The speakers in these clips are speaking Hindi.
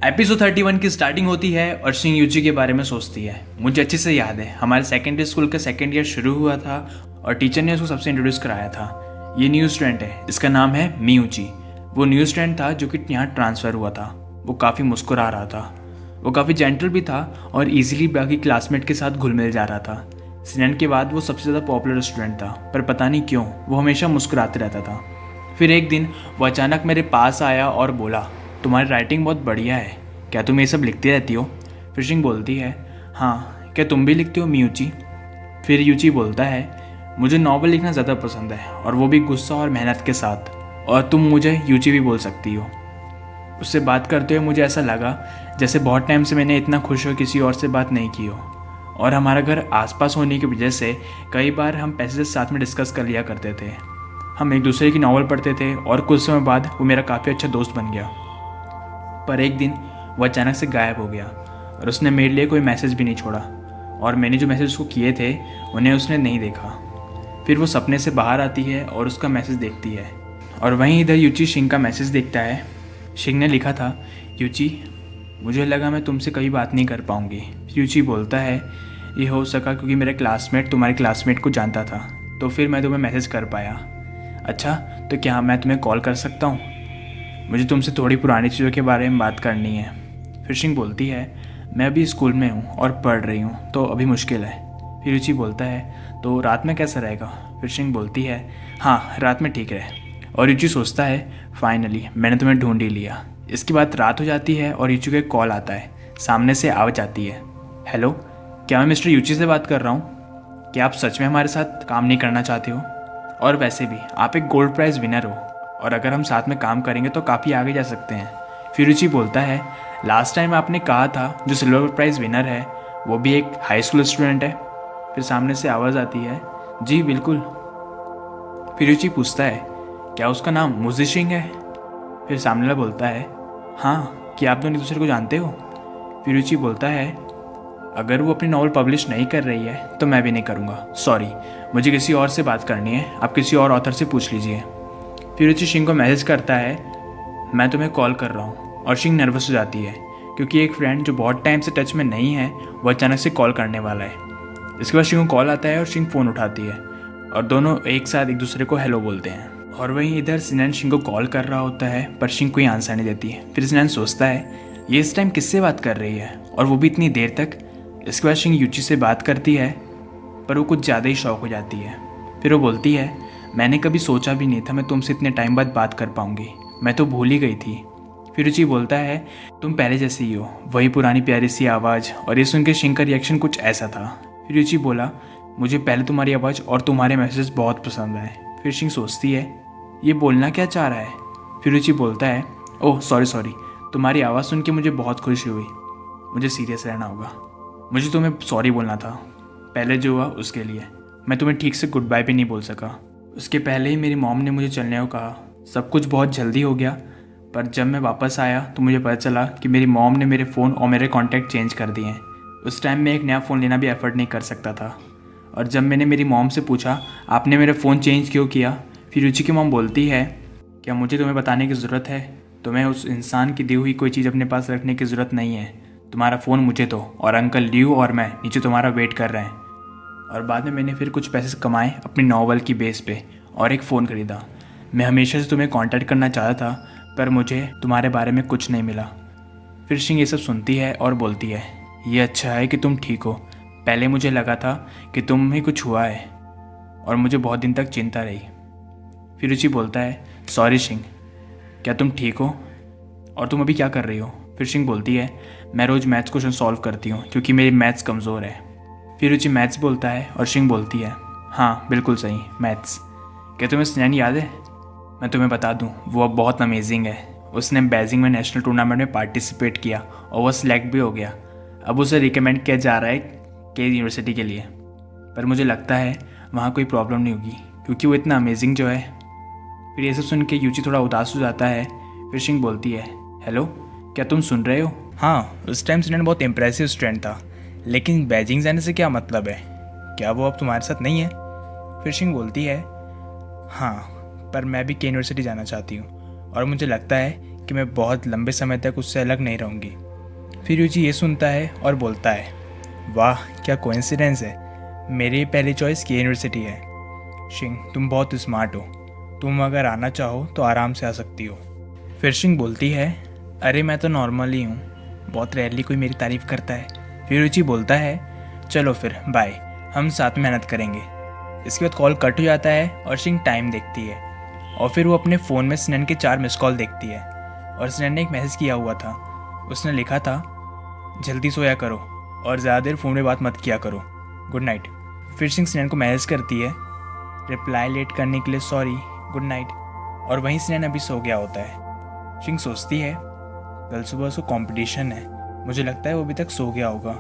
एपिसोड 31 की स्टार्टिंग होती है और शिंग यूची के बारे में सोचती है। मुझे अच्छे से याद है, हमारे सेकेंडरी स्कूल का सेकेंड ईयर शुरू हुआ था और टीचर ने उसको सबसे इंट्रोड्यूस कराया था। ये न्यू स्टूडेंट है, इसका नाम है मियूची। वो न्यू स्टूडेंट था जो कि यहाँ ट्रांसफ़र हुआ था। वो काफ़ी मुस्कुरा रहा था, वो काफ़ी जेंटल भी था और इजीली बाकी क्लासमेट के साथ घुल मिल जा रहा था। सीनियर के बाद वो सबसे ज़्यादा पॉपुलर स्टूडेंट था, पर पता नहीं क्यों वो हमेशा मुस्कुराते रहता था। फिर एक दिन वो अचानक मेरे पास आया और बोला, तुम्हारी राइटिंग बहुत बढ़िया है, क्या तुम ये सब लिखती रहती हो? फिर शिंग बोलती है, हाँ, क्या तुम भी लिखती हो मियूची? फिर यूची बोलता है, मुझे नॉवल लिखना ज़्यादा पसंद है और वो भी गुस्सा और मेहनत के साथ, और तुम मुझे यूची भी बोल सकती हो। उससे बात करते हुए मुझे ऐसा लगा जैसे बहुत टाइम से मैंने इतना खुश हो किसी और से बात नहीं की हो, और हमारा घर आसपास होने की वजह से कई बार हम पैसेज साथ में डिस्कस कर लिया करते थे। हम एक दूसरे की नॉवल पढ़ते थे और कुछ समय बाद वो मेरा काफ़ी अच्छा दोस्त बन गया। पर एक दिन वो अचानक से गायब हो गया और उसने मेरे लिए कोई मैसेज भी नहीं छोड़ा, और मैंने जो मैसेज उसको किए थे उन्हें उसने नहीं देखा। फिर वो सपने से बाहर आती है और उसका मैसेज देखती है, और वहीं इधर यूची शिंग का मैसेज देखता है। शिंग ने लिखा था, यूची, मुझे लगा मैं तुमसे कभी बात नहीं कर पाऊँगी। यूची बोलता है, ये हो सका क्योंकि मेरा क्लासमेट तुम्हारे क्लासमेट को जानता था, तो फिर मैं तुम्हें मैसेज कर पाया। अच्छा, तो क्या मैं तुम्हें कॉल कर सकता हूँ? मुझे तुमसे थोड़ी पुरानी चीज़ों के बारे में बात करनी है। फिर शिंग बोलती है, मैं अभी स्कूल में हूँ और पढ़ रही हूँ, तो अभी मुश्किल है। फिर यूची बोलता है, तो रात में कैसा रहेगा? फिर शिंग बोलती है, हाँ, रात में ठीक है। और यूची सोचता है, फाइनली मैंने तुम्हें ढूंढ ही लिया। इसके बाद रात हो जाती है और यूची को एक कॉल आता है। सामने से आवाज़ आती है, हेलो, क्या मैं मिस्टर यूची से बात कर रहा हूँ? क्या आप सच में हमारे साथ काम नहीं करना चाहते हो? और वैसे भी आप एक गोल्ड प्राइज़ विनर हो, और अगर हम साथ में काम करेंगे तो काफ़ी आगे जा सकते हैं। फिर यूची बोलता है, लास्ट टाइम आपने कहा था जो सिल्वर प्राइज़ विनर है वो भी एक हाई स्कूल स्टूडेंट है। फिर सामने से आवाज़ आती है, जी बिल्कुल। फिर यूची पूछता है, क्या उसका नाम मुजी शिंग है? फिर सामने वाला बोलता है, हाँ, क्या आप दोनों एक दूसरे को जानते हो? फिर यूची बोलता है, अगर वो अपनी नॉवल पब्लिश नहीं कर रही है तो मैं भी नहीं करूँगा, सॉरी, मुझे किसी और से बात करनी है, आप किसी और ऑथर से पूछ लीजिए। फिर यूची शिंग को मैसेज करता है, मैं तुम्हें कॉल कर रहा हूँ। और शिंग नर्वस हो जाती है क्योंकि एक फ्रेंड जो बहुत टाइम से टच में नहीं है वो अचानक से कॉल करने वाला है। इसके बाद शिंग को कॉल आता है और शिंग फ़ोन उठाती है और दोनों एक साथ एक दूसरे को हेलो बोलते हैं। और वहीं इधर सिनैन शिंग को कॉल कर रहा होता है पर शिंग कोई आंसर नहीं देती है। फिर सिनैन सोचता है, ये इस टाइम किससे बात कर रही है और वो भी इतनी देर तक। इसके बाद शिंग यूची से बात करती है पर वो कुछ ज़्यादा ही शौक हो जाती है। फिर वो बोलती है, मैंने कभी सोचा भी नहीं था मैं तुमसे इतने टाइम बाद बात कर पाऊँगी, मैं तो भूल ही गई थी। फिर यूची बोलता है, तुम पहले जैसे ही हो, वही पुरानी प्यारी सी आवाज़। और ये सुन के शिंग का रिएक्शन कुछ ऐसा था। फिर यूची बोला, मुझे पहले तुम्हारी आवाज़ और तुम्हारे मैसेज बहुत पसंद आए। फिर शिंग सोचती है, ये बोलना क्या चाह रहा है? फिर यूची बोलता है, ओह सॉरी, तुम्हारी आवाज़ सुन के मुझे बहुत खुशी हुई, मुझे सीरियस रहना होगा, मुझे तुम्हें सॉरी बोलना था पहले जो हुआ उसके लिए। मैं तुम्हें ठीक से गुड बाय भी नहीं बोल सका। उसके पहले ही मेरी मॉम ने मुझे चलने को कहा। सब कुछ बहुत जल्दी हो गया, पर जब मैं वापस आया तो मुझे पता चला कि मेरी मॉम ने मेरे फ़ोन और मेरे कॉन्टैक्ट चेंज कर दिए हैं। उस टाइम मैं एक नया फ़ोन लेना भी एफर्ट नहीं कर सकता था। और जब मैंने मेरी मॉम से पूछा, आपने मेरा फ़ोन चेंज क्यों किया? फिर यूची की मॉम बोलती है, क्या मुझे तुम्हें बताने की ज़रूरत है? तुम्हें उस इंसान की दी हुई कोई चीज़ अपने पास रखने की ज़रूरत नहीं है। तुम्हारा फ़ोन मुझे दो, और अंकल लियू और मैं नीचे तुम्हारा वेट कर रहे हैं। और बाद में मैंने फिर कुछ पैसे कमाए अपनी नॉवल की बेस पे और एक फ़ोन ख़रीदा। मैं हमेशा से तुम्हें कांटेक्ट करना चाहता था, पर मुझे तुम्हारे बारे में कुछ नहीं मिला। फिर शिंग ये सब सुनती है और बोलती है, ये अच्छा है कि तुम ठीक हो। पहले मुझे लगा था कि तुम ही कुछ हुआ है और मुझे बहुत दिन तक चिंता रही। फिर यूची बोलता है, सॉरी शिंग, क्या तुम ठीक हो और तुम अभी क्या कर रही हो? फिर शिंग बोलती है, मैं रोज़ मैथ्स क्वेश्चन सॉल्व करती हूँ क्योंकि मेरी मैथ्स कमज़ोर है। फिर यूची मैथ्स बोलता है और शिंग बोलती है, हाँ बिल्कुल सही, मैथ्स। क्या तुम्हें स्नैन याद है? मैं तुम्हें बता दूं, वो अब बहुत अमेजिंग है। उसने बेजिंग में नेशनल टूर्नामेंट में पार्टिसिपेट किया और वो सिलेक्ट भी हो गया। अब उसे रिकमेंड किया जा रहा है के यूनिवर्सिटी के लिए, पर मुझे लगता है वहाँ कोई प्रॉब्लम नहीं होगी क्योंकि वो इतना अमेजिंग जो है। फिर ये सब सुन के यूची थोड़ा उदास हो जाता है। फिर शिंग बोलती है, हेलो, क्या तुम सुन रहे हो? हाँ, उस टाइम स्टूडेंट बहुत इंप्रेसिव स्टूडेंट था, लेकिन बेजिंग जाने से क्या मतलब है? क्या वो अब तुम्हारे साथ नहीं है? फिर शिंग बोलती है, हाँ, पर मैं भी के यूनिवर्सिटी जाना चाहती हूँ और मुझे लगता है कि मैं बहुत लंबे समय तक उससे अलग नहीं रहूँगी। फिर यूजी ये सुनता है और बोलता है, वाह क्या कोइंसिडेंस है, मेरी पहली चॉइस की यूनिवर्सिटी है। शिंग तुम बहुत स्मार्ट हो, तुम अगर आना चाहो तो आराम से आ सकती हो। फिर शिंग बोलती है, अरे मैं तो नॉर्मल ही हूँ, बहुत रेयरली कोई मेरी तारीफ़ करता है। फिर यूजी बोलता है, चलो फिर बाय, हम साथ मेहनत करेंगे। इसके बाद कॉल कट हो जाता है और शिंग टाइम देखती है और फिर वो अपने फ़ोन में सिनन के 4 मिस कॉल देखती है और सिनन ने एक मैसेज किया हुआ था। उसने लिखा था, जल्दी सोया करो और ज़्यादा देर फ़ोन में बात मत किया करो, गुड नाइट। फिर शिंग सिनन को मैसेज करती है, रिप्लाई लेट करने के लिए सॉरी, गुड नाइट। और वहीं सिनन अभी सो गया होता है। शिंग सोचती है, कल सुबह उसको कंपटीशन है, मुझे लगता है वो अभी तक सो गया होगा।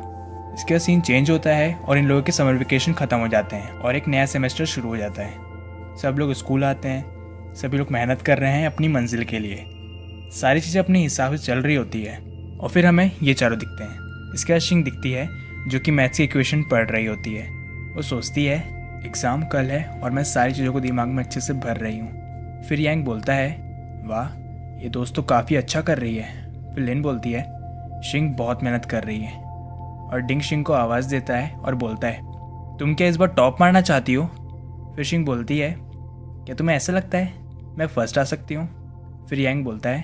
इसके बाद सीन चेंज होता है और इन लोगों के समर वेकेशन ख़त्म हो जाते हैं और एक नया सेमेस्टर शुरू हो जाता है। सब लोग स्कूल आते हैं, सभी लोग मेहनत कर रहे हैं अपनी मंजिल के लिए, सारी चीज़ें अपने हिसाब से चल रही होती है। और फिर हमें ये चारों दिखते हैं। इसके बाद शिंग दिखती है जो कि मैथ्स की इक्वेशन पढ़ रही होती है। वो सोचती है, एग्ज़ाम कल है और मैं सारी चीज़ों को दिमाग में अच्छे से भर रही हूँ। फिर यांग बोलता है, वाह ये दोस्त तो काफ़ी अच्छा कर रही है। फिर लिन बोलती है, शिंग बहुत मेहनत कर रही है। और डिंग शिंग को आवाज़ देता है और बोलता है, तुम क्या इस बार टॉप मारना चाहती हो? फिर शिंग बोलती है, क्या तुम्हें ऐसा लगता है मैं फर्स्ट आ सकती हूँ? फिर यांग बोलता है,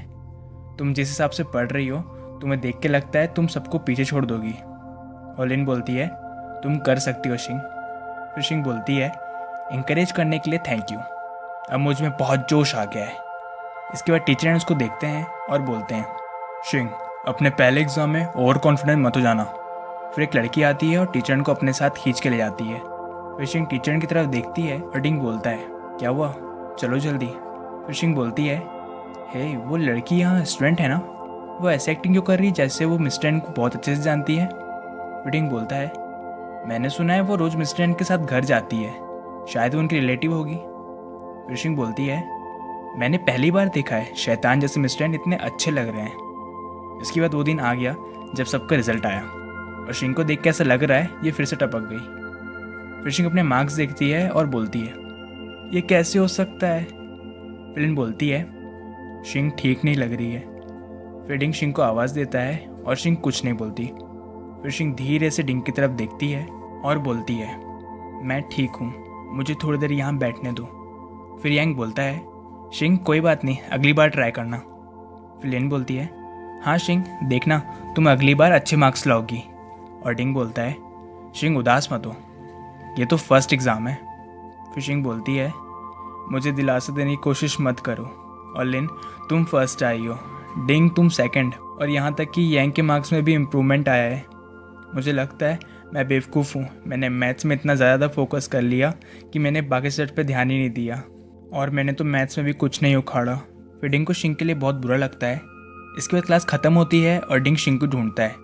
तुम जिस हिसाब से पढ़ रही हो तुम्हें देख के लगता है तुम सबको पीछे छोड़ दोगी। और लिन बोलती है, तुम कर सकती हो शिंग। फिर शिंग बोलती है, इंकरेज करने के लिए थैंक यू, अब मुझ में बहुत जोश आ गया है। इसके बाद टीचर उसको देखते हैं और बोलते हैं, शिंग अपने पहले एग्ज़ाम में ओवर कॉन्फिडेंट मत हो जाना। फिर एक लड़की आती है और टीचर को अपने साथ खींच के ले जाती है। फिर शिंग टीचर की तरफ देखती है और डिंग बोलता है, क्या हुआ, चलो जल्दी। फिर शिंग बोलती है, हे वो लड़की यहाँ स्टूडेंट है ना, वो ऐसे एक्टिंग क्यों कर रही है जैसे वो मिस्टर एन को बहुत अच्छे से जानती है। फिर डिंग बोलता है, मैंने सुना है वो रोज़ मिस्टर एन के साथ घर जाती है, शायद वो उनकी रिलेटिव होगी। फिर शिंग बोलती है, मैंने पहली बार देखा है शैतान जैसे मिस्टर एन इतने अच्छे लग रहे हैं। इसके बाद वो दिन आ गया जब सबका रिजल्ट आया और शिंग को देख के ऐसा लग रहा है ये फिर से टपक गई। फिर शिंग अपने मार्क्स देखती है और बोलती है, ये कैसे हो सकता है? फिर लिन बोलती है, शिंग ठीक नहीं लग रही है। फिर डिंग शिंग को आवाज़ देता है और शिंग कुछ नहीं बोलती। फिर शिंग धीरे से डिंग की तरफ देखती है और बोलती है, मैं ठीक हूँ, मुझे थोड़ी देर यहाँ बैठने दो। फिर यांग बोलता है, शिंग कोई बात नहीं, अगली बार ट्राई करना। फिर लिन बोलती है, हाँ शिंग देखना तुम अगली बार अच्छे मार्क्स लाओगी। और डिंग बोलता है, शिंग उदास मत हो, ये तो फर्स्ट एग्ज़ाम है। फिर शिंग बोलती है, मुझे दिलासा देने की कोशिश मत करो। और लिन तुम फर्स्ट आई हो, डिंग तुम सेकंड, और यहाँ तक कि यांग के मार्क्स में भी इम्प्रूवमेंट आया है। मुझे लगता है मैं बेवकूफ़ हूँ, मैंने मैथ्स में इतना ज़्यादा फोकस कर लिया कि मैंने बाकी सब्जेक्ट पे ध्यान ही नहीं दिया और मैंने तो मैथ्स में भी कुछ नहीं उखाड़ा। फिर डिंग को शिंग के लिए बहुत बुरा लगता है। इसके बाद क्लास ख़त्म होती है और डिंग शिंग को ढूंढता है।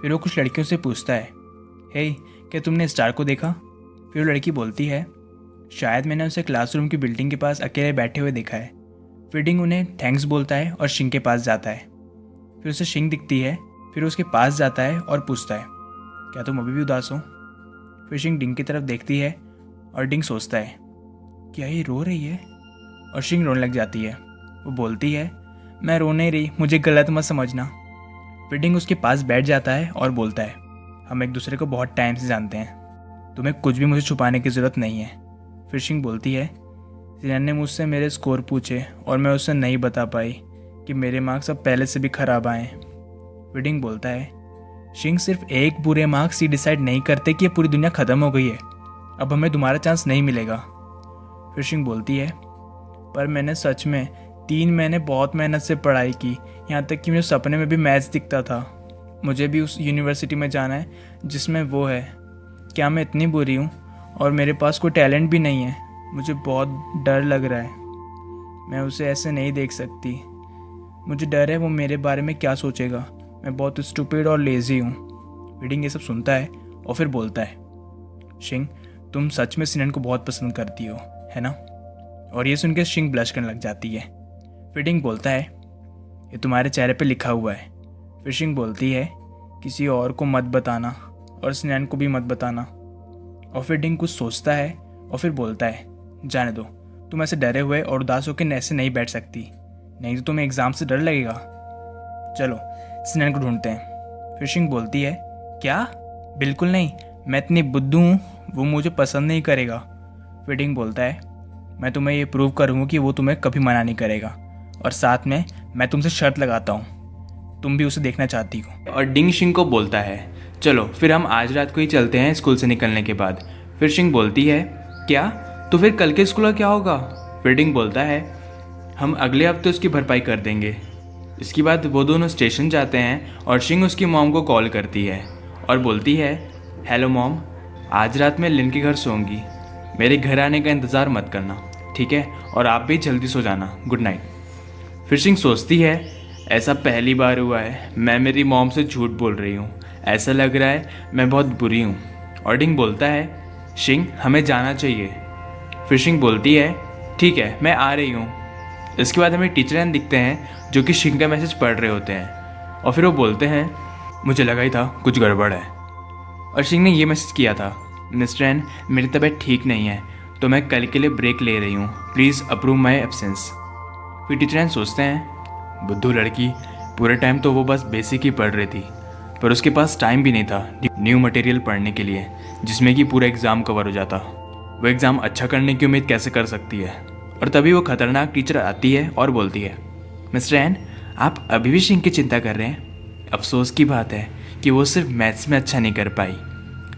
फिर वो कुछ लड़कियों से पूछता है, हे क्या तुमने स्टार को देखा? फिर वो लड़की बोलती है, शायद मैंने उसे क्लासरूम की बिल्डिंग के पास अकेले बैठे हुए देखा है। फिर डिंग उन्हें थैंक्स बोलता है और शिंग के पास जाता है। फिर उसे शिंग दिखती है। फिर उसके पास जाता है और पूछता है, क्या तुम अभी भी उदास हो? फिर शिंग डिंग की तरफ देखती है और डिंग सोचता है, क्या ये रो रही है? और शिंग रोने लग जाती है। वो बोलती है, मैं रो नहीं रही, मुझे गलत मत समझना। फिर डिंग उसके पास बैठ जाता है और बोलता है, हम एक दूसरे को बहुत टाइम से जानते हैं, तुम्हें कुछ भी मुझे छुपाने की ज़रूरत नहीं है। फिर शिंग बोलती है, सिनन ने मुझसे मेरे स्कोर पूछे और मैं उसे नहीं बता पाई कि मेरे मार्क्स अब पहले से भी ख़राब आए। फिर डिंग बोलता है, शिंग सिर्फ एक बुरे मार्क्स ही डिसाइड नहीं करते कि ये पूरी दुनिया ख़त्म हो गई है, अब हमें तुम्हारा चांस नहीं मिलेगा। फिर शिंग बोलती है, पर मैंने सच में 3 महीने बहुत मेहनत से पढ़ाई की, यहाँ तक कि मुझे सपने में भी मैथ्स दिखता था। मुझे भी उस यूनिवर्सिटी में जाना है जिसमें वो है। क्या मैं इतनी बुरी हूँ और मेरे पास कोई टैलेंट भी नहीं है? मुझे बहुत डर लग रहा है, मैं उसे ऐसे नहीं देख सकती। मुझे डर है वो मेरे बारे में क्या सोचेगा, मैं बहुत स्टूपिड और लेज़ी हूँ। रीडिंग ये सब सुनता है और फिर बोलता है, शिंग तुम सच में सिनन को बहुत पसंद करती हो, है ना? और ये सुन के शिंग ब्लश करने लग जाती है। फिर डिंग बोलता है, ये तुम्हारे चेहरे पे लिखा हुआ है। फिर शिंग बोलती है, किसी और को मत बताना और सिनन को भी मत बताना। और फिर डिंग कुछ सोचता है और फिर बोलता है, जाने दो, तुम ऐसे डरे हुए और उदास होकर ऐसे नहीं बैठ सकती, नहीं तो तुम्हें एग्ज़ाम से डर लगेगा। चलो सिनैन को ढूंढते हैं। फिर शिंग बोलती है, क्या? बिल्कुल नहीं, मैं इतनी बुद्धू हूँ, वो मुझे पसंद नहीं करेगा। फिर डिंग बोलता है, मैं तुम्हें ये प्रूव करूँगा कि वो तुम्हें कभी मना नहीं करेगा, और साथ में मैं तुमसे शर्त लगाता हूँ, तुम भी उसे देखना चाहती हो। और डिंग शिंग को बोलता है, चलो फिर हम आज रात को ही चलते हैं स्कूल से निकलने के बाद। फिर शिंग बोलती है, क्या? तो फिर कल के स्कूल का क्या होगा? फिर डिंग बोलता है, हम अगले हफ्ते उसकी भरपाई कर देंगे। इसके बाद वो दोनों स्टेशन जाते हैं और शिंग उसकी मॉम को कॉल करती है और बोलती है, हेलो मॉम, आज रात मैं लिन के घर सोऊंगी, मेरे घर आने का इंतज़ार मत करना, ठीक है? और आप भी जल्दी सो जाना, गुड नाइट। फिर शिंग सोचती है, ऐसा पहली बार हुआ है मैं मेरी मॉम से झूठ बोल रही हूँ, ऐसा लग रहा है मैं बहुत बुरी हूँ। और डिंग बोलता है, शिंग हमें जाना चाहिए। फिर शिंग बोलती है, ठीक है मैं आ रही हूँ। इसके बाद हमें टीचर एन दिखते हैं जो कि शिंग का मैसेज पढ़ रहे होते हैं और फिर वो बोलते हैं, मुझे लगा ही था कुछ गड़बड़ है। और शिंग ने ये मैसेज किया था, मिस्टर एन मेरी तबीयत ठीक नहीं है तो मैं कल के लिए ब्रेक ले रही हूँ, प्लीज़ अप्रूव माई एब्सेंस। फिर टीचर एन सोचते हैं, बुद्धू लड़की, पूरे टाइम तो वो बस बेसिक ही पढ़ रही थी, पर उसके पास टाइम भी नहीं था न्यू मटेरियल पढ़ने के लिए जिसमें कि पूरा एग्ज़ाम कवर हो जाता। वो एग्ज़ाम अच्छा करने की उम्मीद कैसे कर सकती है? और तभी वो खतरनाक टीचर आती है और बोलती है, मिस्टर एन आप अभी भी शिंग की चिंता कर रहे हैं? अफसोस की बात है कि वो सिर्फ मैथ्स में अच्छा नहीं कर पाई,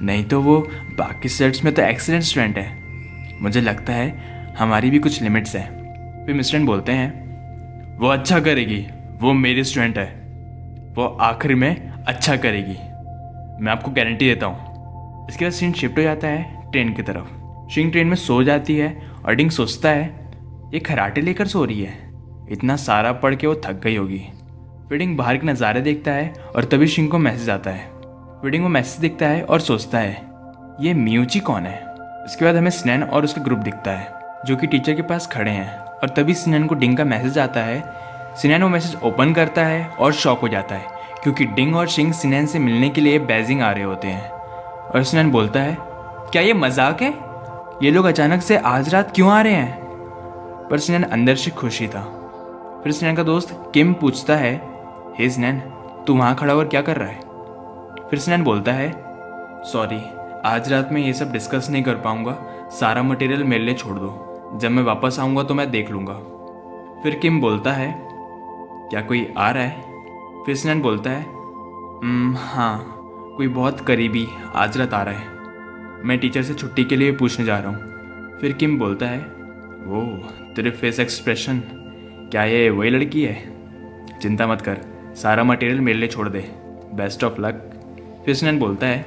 नहीं तो वो बाकी सब्जेक्ट्स में तो एक्सीलेंट स्टूडेंट है। मुझे लगता है हमारी भी कुछ लिमिट्स हैं। फिर मिस्टर एन बोलते हैं, वो अच्छा करेगी, वो मेरी स्टूडेंट है, वो आखिर में अच्छा करेगी, मैं आपको गारंटी देता हूँ। इसके बाद सीन शिफ्ट हो जाता है ट्रेन की तरफ। शिंग ट्रेन में सो जाती है और डिंग सोचता है, ये खराटे लेकर सो रही है, इतना सारा पढ़ के वो थक गई होगी। फिर डिंग बाहर के नज़ारे देखता है और तभी शिंग को मैसेज आता है। फिर डिंग वो मैसेज दिखता है और सोचता है, ये मियूची कौन है? इसके बाद हमें सिनैन और उसका ग्रुप दिखता है जो कि टीचर के पास खड़े हैं और तभी सिनैन को डिंग का मैसेज आता है। सिनैन वो मैसेज ओपन करता है और शॉक हो जाता है क्योंकि डिंग और शिंग सिनैन से मिलने के लिए बेजिंग आ रहे होते हैं। और सिनैन बोलता है, क्या ये मजाक है? ये लोग अचानक से आज रात क्यों आ रहे हैं? पर सिनैन अंदर से खुशी था। फिर सिनैन का दोस्त किम पूछता है, हे सिनैन तू वहाँ खड़ा होकर क्या कर रहा है? फिर सिनैन बोलता है, सॉरी आज रात में ये सब डिस्कस नहीं कर पाऊंगा, सारा मटेरियल मेरे लिए छोड़ दो, जब मैं वापस आऊँगा तो मैं देख लूँगा। फिर किम बोलता है, क्या कोई आ रहा है? फिर सिनैन बोलता है, हाँ कोई बहुत करीबी आज रात आ रहा है, मैं टीचर से छुट्टी के लिए पूछने जा रहा हूँ। फिर किम बोलता है, ओह तेरे फेस एक्सप्रेशन, क्या ये वही लड़की है? चिंता मत कर, सारा मटेरियल मेरे लिए छोड़ दे, बेस्ट ऑफ लक। फिर सिनैन बोलता है,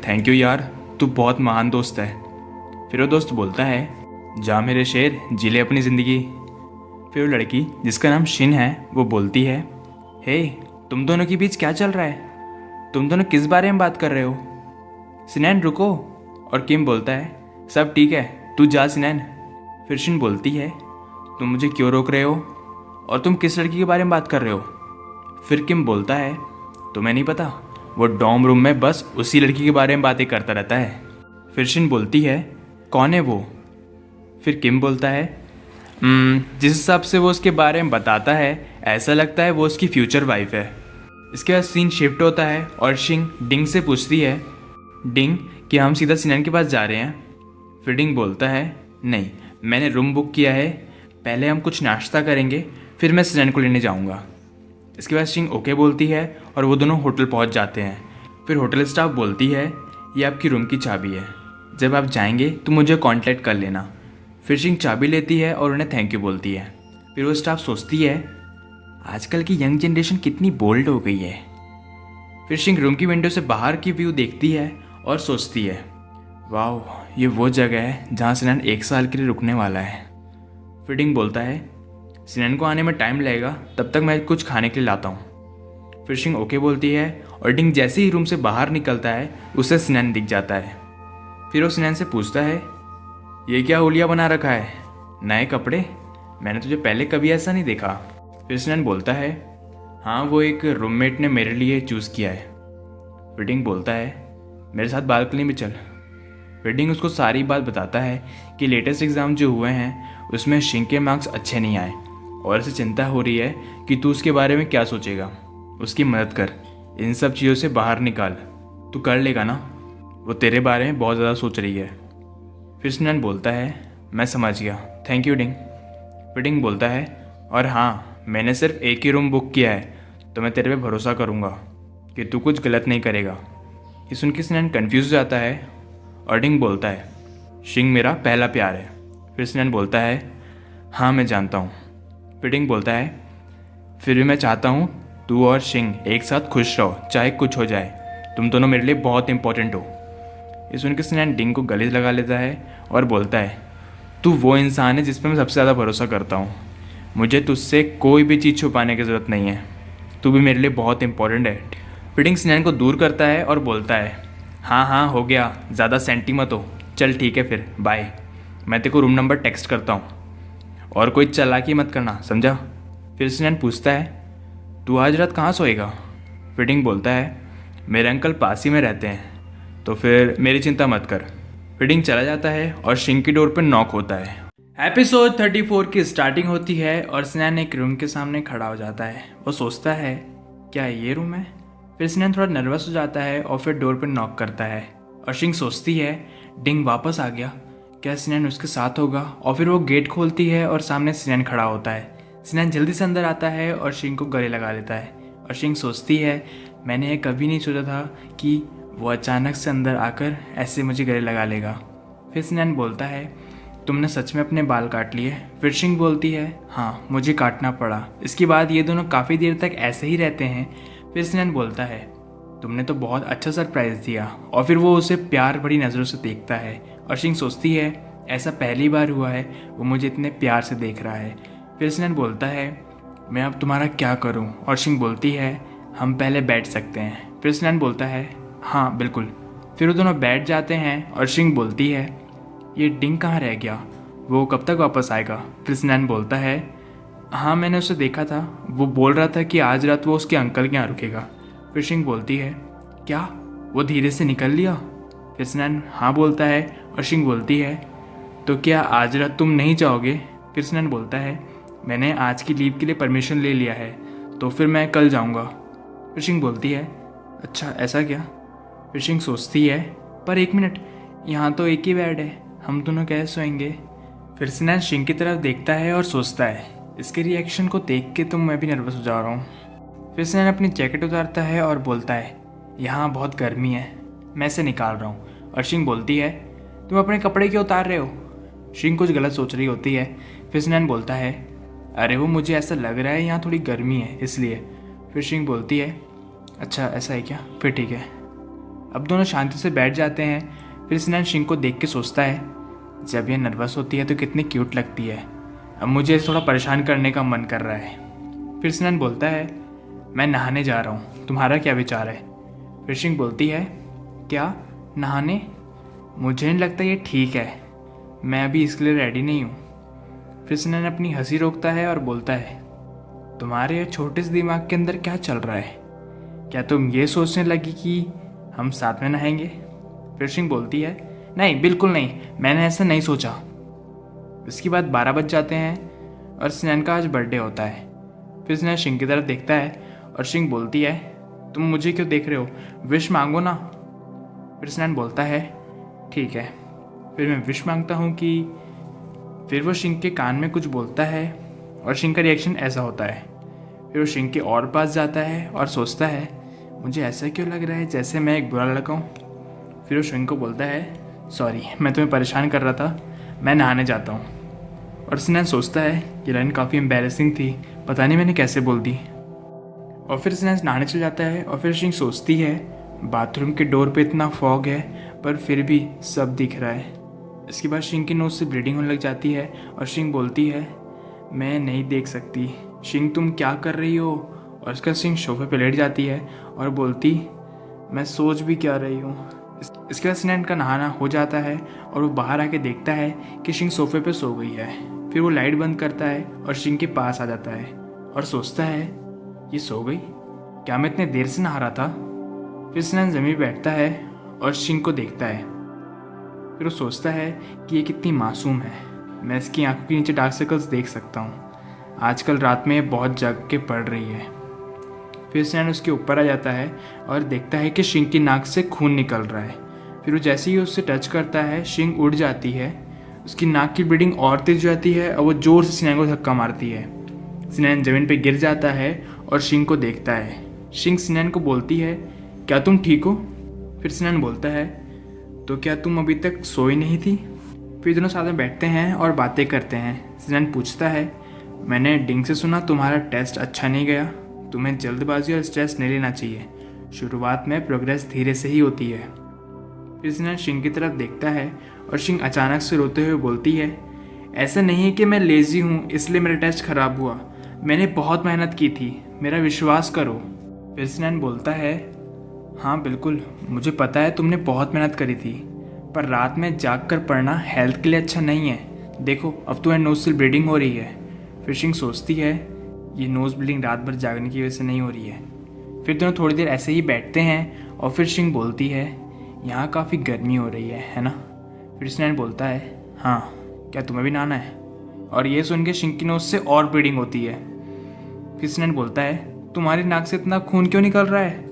थैंक यू यार, तू बहुत महान दोस्त है। फिर वो दोस्त बोलता है, जा मेरे शेर, जी ले अपनी ज़िंदगी। फिर वो लड़की जिसका नाम शिन है वो बोलती है, हे तुम दोनों के बीच क्या चल रहा है? तुम दोनों किस बारे में बात कर रहे हो? सिनैन रुको। और किम बोलता है, सब ठीक है, तू जा सिनैन। फिर शिन बोलती है, तुम मुझे क्यों रोक रहे हो और तुम किस लड़की के बारे में बात कर रहे हो? फिर किम बोलता है, तुम्हें नहीं पता, वो डॉर्म रूम में बस उसी लड़की के बारे में बातें करता रहता है। फिर शिन बोलती है, कौन है वो? फिर किम बोलता है, जिस हिसाब से वो उसके बारे में बताता है ऐसा लगता है वो उसकी फ्यूचर वाइफ है। इसके बाद सीन शिफ्ट होता है और शिंग डिंग से पूछती है, डिंग क्या हम सीधा सिनैन के पास जा रहे हैं? फिर डिंग बोलता है, नहीं मैंने रूम बुक किया है, पहले हम कुछ नाश्ता करेंगे फिर मैं सिनैन को लेने जाऊंगा। इसके बाद शिंग ओके बोलती है और वो दोनों होटल पहुंच जाते हैं। फिर होटल स्टाफ बोलती है, ये आपकी रूम की चाबी है, जब आप जाएंगे तो मुझे कांटेक्ट कर लेना। फिर शिंग चाबी लेती है और उन्हें थैंक यू बोलती है। फिर वो स्टाफ सोचती है, आजकल की यंग जनरेशन कितनी बोल्ड हो गई है। फिर शिंग रूम की विंडो से बाहर की व्यू देखती है और सोचती है, वाह ये वो जगह है जहाँ सिनैन 1 साल के लिए रुकने वाला है। फिर डिंग बोलता है, सिनैन को आने में टाइम लगेगा, तब तक मैं कुछ खाने के लिए लाता हूँ। फिर शिंग ओके बोलती है और डिंग जैसे ही रूम से बाहर निकलता है उसे सिनैन दिख जाता है। फिर वो सिनैन से पूछता है, ये क्या हुलिया बना रखा है, नए कपड़े? मैंने तुझे पहले कभी ऐसा नहीं देखा। फिर सिनैन बोलता है, हाँ वो एक रूममेट ने मेरे लिए चूज़ किया है। फिर डिंग बोलता है, मेरे साथ बालकनी में चल। फिर डिंग उसको सारी बात बताता है कि लेटेस्ट एग्ज़ाम जो हुए हैं उसमें शिंग के मार्क्स अच्छे नहीं आए और उसे चिंता हो रही है कि तू उसके बारे में क्या सोचेगा। उसकी मदद कर, इन सब चीज़ों से बाहर निकाल। तू कर लेगा ना? वो तेरे बारे में बहुत ज़्यादा सोच रही है। फिर स्नेन बोलता है, मैं समझ गया, थैंक यू डिंग। फिर डिंग बोलता है, और हाँ, मैंने सिर्फ एक ही रूम बुक किया है, तो मैं तेरे पे भरोसा करूँगा कि तू कुछ गलत नहीं करेगा। ये सुन के स्नेन कन्फ्यूज हो जाता है और डिंग बोलता है, शिंग मेरा पहला प्यार है। फिर स्नेन बोलता है, हाँ मैं जानता हूँ। फिर डिंग बोलता है, फिर भी मैं चाहता हूँ तू और शिंग एक साथ खुश रहो, चाहे कुछ हो जाए। तुम दोनों मेरे लिए बहुत इंपॉर्टेंट हो। ये सुन के स्नेन डिंग को गले लगा लेता है और बोलता है, तू वो इंसान है जिस पर मैं सबसे ज़्यादा भरोसा करता हूँ। मुझे तुझसे कोई भी चीज़ छुपाने की ज़रूरत नहीं है। तू भी मेरे लिए बहुत इंपॉर्टेंट है। फिर डिंग स्नेन को दूर करता है और बोलता है, हाँ हाँ हो गया, ज़्यादा सेंटी मत हो। चल ठीक है फिर, बाय। मैं तेरे को रूम नंबर टेक्स्ट करता हूँ और कोई चालाकी मत करना, समझा? फिर स्नेन पूछता है, तू आज रात कहाँ सोएगा? फिर डिंग बोलता है, मेरे अंकल पास ही में रहते हैं, तो फिर मेरी चिंता मत कर। फिर डिंग चला जाता है और शिंग की डोर पर नॉक होता है। एपिसोड 34 की स्टार्टिंग होती है और स्नेन एक रूम के सामने खड़ा हो जाता है। वो सोचता है, क्या ये रूम है? फिर स्नेन थोड़ा नर्वस हो जाता है और फिर डोर पर नॉक करता है और शिंग सोचती है, डिंग वापस आ गया, क्या स्नेन उसके साथ होगा? और फिर वो गेट खोलती है और सामने स्नेन खड़ा होता है। स्नेन जल्दी से अंदर आता है और शिंग को गले लगा लेता है और शिंग सोचती है, मैंने ये कभी नहीं सोचा था कि वो अचानक से अंदर आकर ऐसे मुझे गले लगा लेगा। फिर स्नेन बोलता है, तुमने सच में अपने बाल काट लिए? फिर शिंग बोलती है, हाँ मुझे काटना पड़ा। इसके बाद ये दोनों काफ़ी देर तक ऐसे ही रहते हैं। फिर स्नेन बोलता है, तुमने तो बहुत अच्छा सरप्राइज़ दिया। और फिर वो उसे प्यार भरी नज़रों से देखता है और शिंग सोचती है, ऐसा पहली बार हुआ है वो मुझे इतने प्यार से देख रहा है। फिर स्नेन बोलता है, मैं अब तुम्हारा क्या करूं? और शिंग बोलती है, हम पहले बैठ सकते हैं। फिर स्नेन बोलता है, हाँ बिल्कुल। फिर वो दोनों बैठ जाते हैं और शिंग बोलती है, ये डिंग कहाँ रह गया? वो कब तक वापस आएगा? फिर स्नेन बोलता है, हाँ मैंने उसे देखा था, वो बोल रहा था कि आज रात वो उसके अंकल के यहाँ रुकेगा। फिर शिंग बोलती है, क्या वो धीरे से निकल लिया? फिर स्नेन हाँ बोलता है और शिंग बोलती है, तो क्या आज रात तुम नहीं जाओगे? फिर स्नेन बोलता है, मैंने आज की लीव के लिए परमिशन ले लिया है, तो फिर मैं कल जाऊँगा। फिर शिंग बोलती है, अच्छा ऐसा क्या? फिर शिंग सोचती है, पर एक मिनट, यहाँ तो एक ही बेड है, हम दोनों कैसे सोएंगे? फिर स्नेन शिंग की तरफ देखता है और सोचता है, इसके रिएक्शन को देख के तो मैं भी नर्वस हो जा रहा हूँ। फिर स्नेन अपनी जैकेट उतारता है और बोलता है, यहाँ बहुत गर्मी है, मैं इसे निकाल रहा हूँ। और शिंग बोलती है, तुम अपने कपड़े क्यों उतार रहे हो? शिंग कुछ गलत सोच रही होती है। फिर स्नेन बोलता है, अरे वो मुझे ऐसा लग रहा है यहाँ थोड़ी गर्मी है इसलिए। फिर शिंग बोलती है, अच्छा ऐसा है क्या? फिर ठीक है। अब दोनों शांति से बैठ जाते हैं। फिर स्नेन शिंग को देख के सोचता है, जब ये नर्वस होती है तो कितनी क्यूट लगती है, अब मुझे थोड़ा परेशान करने का मन कर रहा है। फिर स्नेन बोलता है, मैं नहाने जा रहा हूँ, तुम्हारा क्या विचार है? फिर शिंग बोलती है, क्या नहाने? मुझे नहीं लगता ये ठीक है, मैं अभी इसके लिए रेडी नहीं हूँ। फिर स्नेन अपनी हंसी रोकता है और बोलता है, तुम्हारे छोटे से दिमाग के अंदर क्या चल रहा है? क्या तुम ये सोचने लगी कि हम साथ में नहाएंगे? फिर शिंग बोलती है, नहीं बिल्कुल नहीं, मैंने ऐसा नहीं सोचा। इसके बाद 12 बज जाते हैं और स्नेन का आज बर्थडे होता है। फिर स्नेन शिंग की तरफ देखता है और शिंग बोलती है, तुम मुझे क्यों देख रहे हो, विश मांगो ना। फिर स्नेन बोलता है, ठीक है। फिर मैं विश मांगता हूँ कि। फिर वो शिंग के कान में कुछ बोलता है और शिंग का रिएक्शन ऐसा होता है। फिर वो शिंग के और पास जाता है और सोचता है, मुझे ऐसा क्यों लग रहा है जैसे मैं एक बुरा लड़का हूँ। फिर वो शिंग को बोलता है, सॉरी मैं तुम्हें परेशान कर रहा था, मैं नहाने जाता हूँ। और स्नेन सोचता है ये लाइन काफ़ी एम्बैरेसिंग थी, पता नहीं मैंने कैसे बोल दी। और फिर स्नेन नहाने चल जाता है और फिर शिंग सोचती है, बाथरूम के डोर पे इतना फॉग है पर फिर भी सब दिख रहा है। इसके बाद शिंग की नोज़ से ब्लीडिंग होने लग जाती है और शिंग बोलती है, मैं नहीं देख सकती। शिंग तुम क्या कर रही हो? और उसका शिंग सोफे पे लेट जाती है और बोलती, मैं सोच भी क्या रही हूँ। इसके बाद स्नेन का नहाना हो जाता है और वो बाहर आके देखता है कि शिंग सोफे पे सो गई है। फिर वो लाइट बंद करता है और शिंग के पास आ जाता है और सोचता है, ये सो गई? क्या मैं इतने देर से नहा रहा था? फिर स्नेन ज़मीन बैठता है और शिंग को देखता है। फिर वो सोचता है कि ये कितनी मासूम है, मैं इसकी आंखों के नीचे डार्क सर्कल्स देख सकता हूँ। आजकल रात में बहुत जग के पड़ रही है। फिर स्नैन उसके ऊपर आ जाता है और देखता है कि शिंग की नाक से खून निकल रहा है। फिर वो जैसे ही उससे टच करता है शिंग उड़ जाती है, उसकी नाक की ब्लीडिंग और तेज हो जाती है और वो ज़ोर से स्नैन को धक्का मारती है। स्नैन ज़मीन पे गिर जाता है और शिंग को देखता है। शिंग स्नैन को बोलती है, क्या तुम ठीक हो? फिर स्नैन बोलता है, तो क्या तुम अभी तक सोई नहीं थी? फिर दोनों साथ में बैठते हैं और बातें करते हैं। स्नैन पूछता है, मैंने डिंग से सुना तुम्हारा टेस्ट अच्छा नहीं गया। तुम्हें जल्दबाजी और स्ट्रेस नहीं लेना चाहिए। शुरुआत में प्रोग्रेस धीरे से ही होती है। फिर स्नैन शिंग की तरफ देखता है और शिंग अचानक से रोते हुए बोलती है, ऐसा नहीं है कि मैं लेज़ी हूँ इसलिए मेरा टेस्ट खराब हुआ। मैंने बहुत मेहनत की थी, मेरा विश्वास करो। फिर स्नैन बोलता है, हाँ बिल्कुल, मुझे पता है तुमने बहुत मेहनत करी थी, पर रात में जाग कर पढ़ना हेल्थ के लिए अच्छा नहीं है। देखो अब तुम्हें नोज से ब्लीडिंग हो रही है। फिर शिंग सोचती है, ये नोज़ ब्लीडिंग रात भर जागने की वजह से नहीं हो रही है। फिर दोनों थोड़ी देर ऐसे ही बैठते हैं और फिर शिंग बोलती है, यहाँ काफ़ी गर्मी हो रही है ना? फिर स्नैन बोलता है, हाँ, क्या तुम्हें भी नहाना है? और ये सुन के शिंग की नोज़ से और ब्लीडिंग होती है। फिर स्नैन बोलता है, तुम्हारी नाक से इतना खून क्यों निकल रहा है?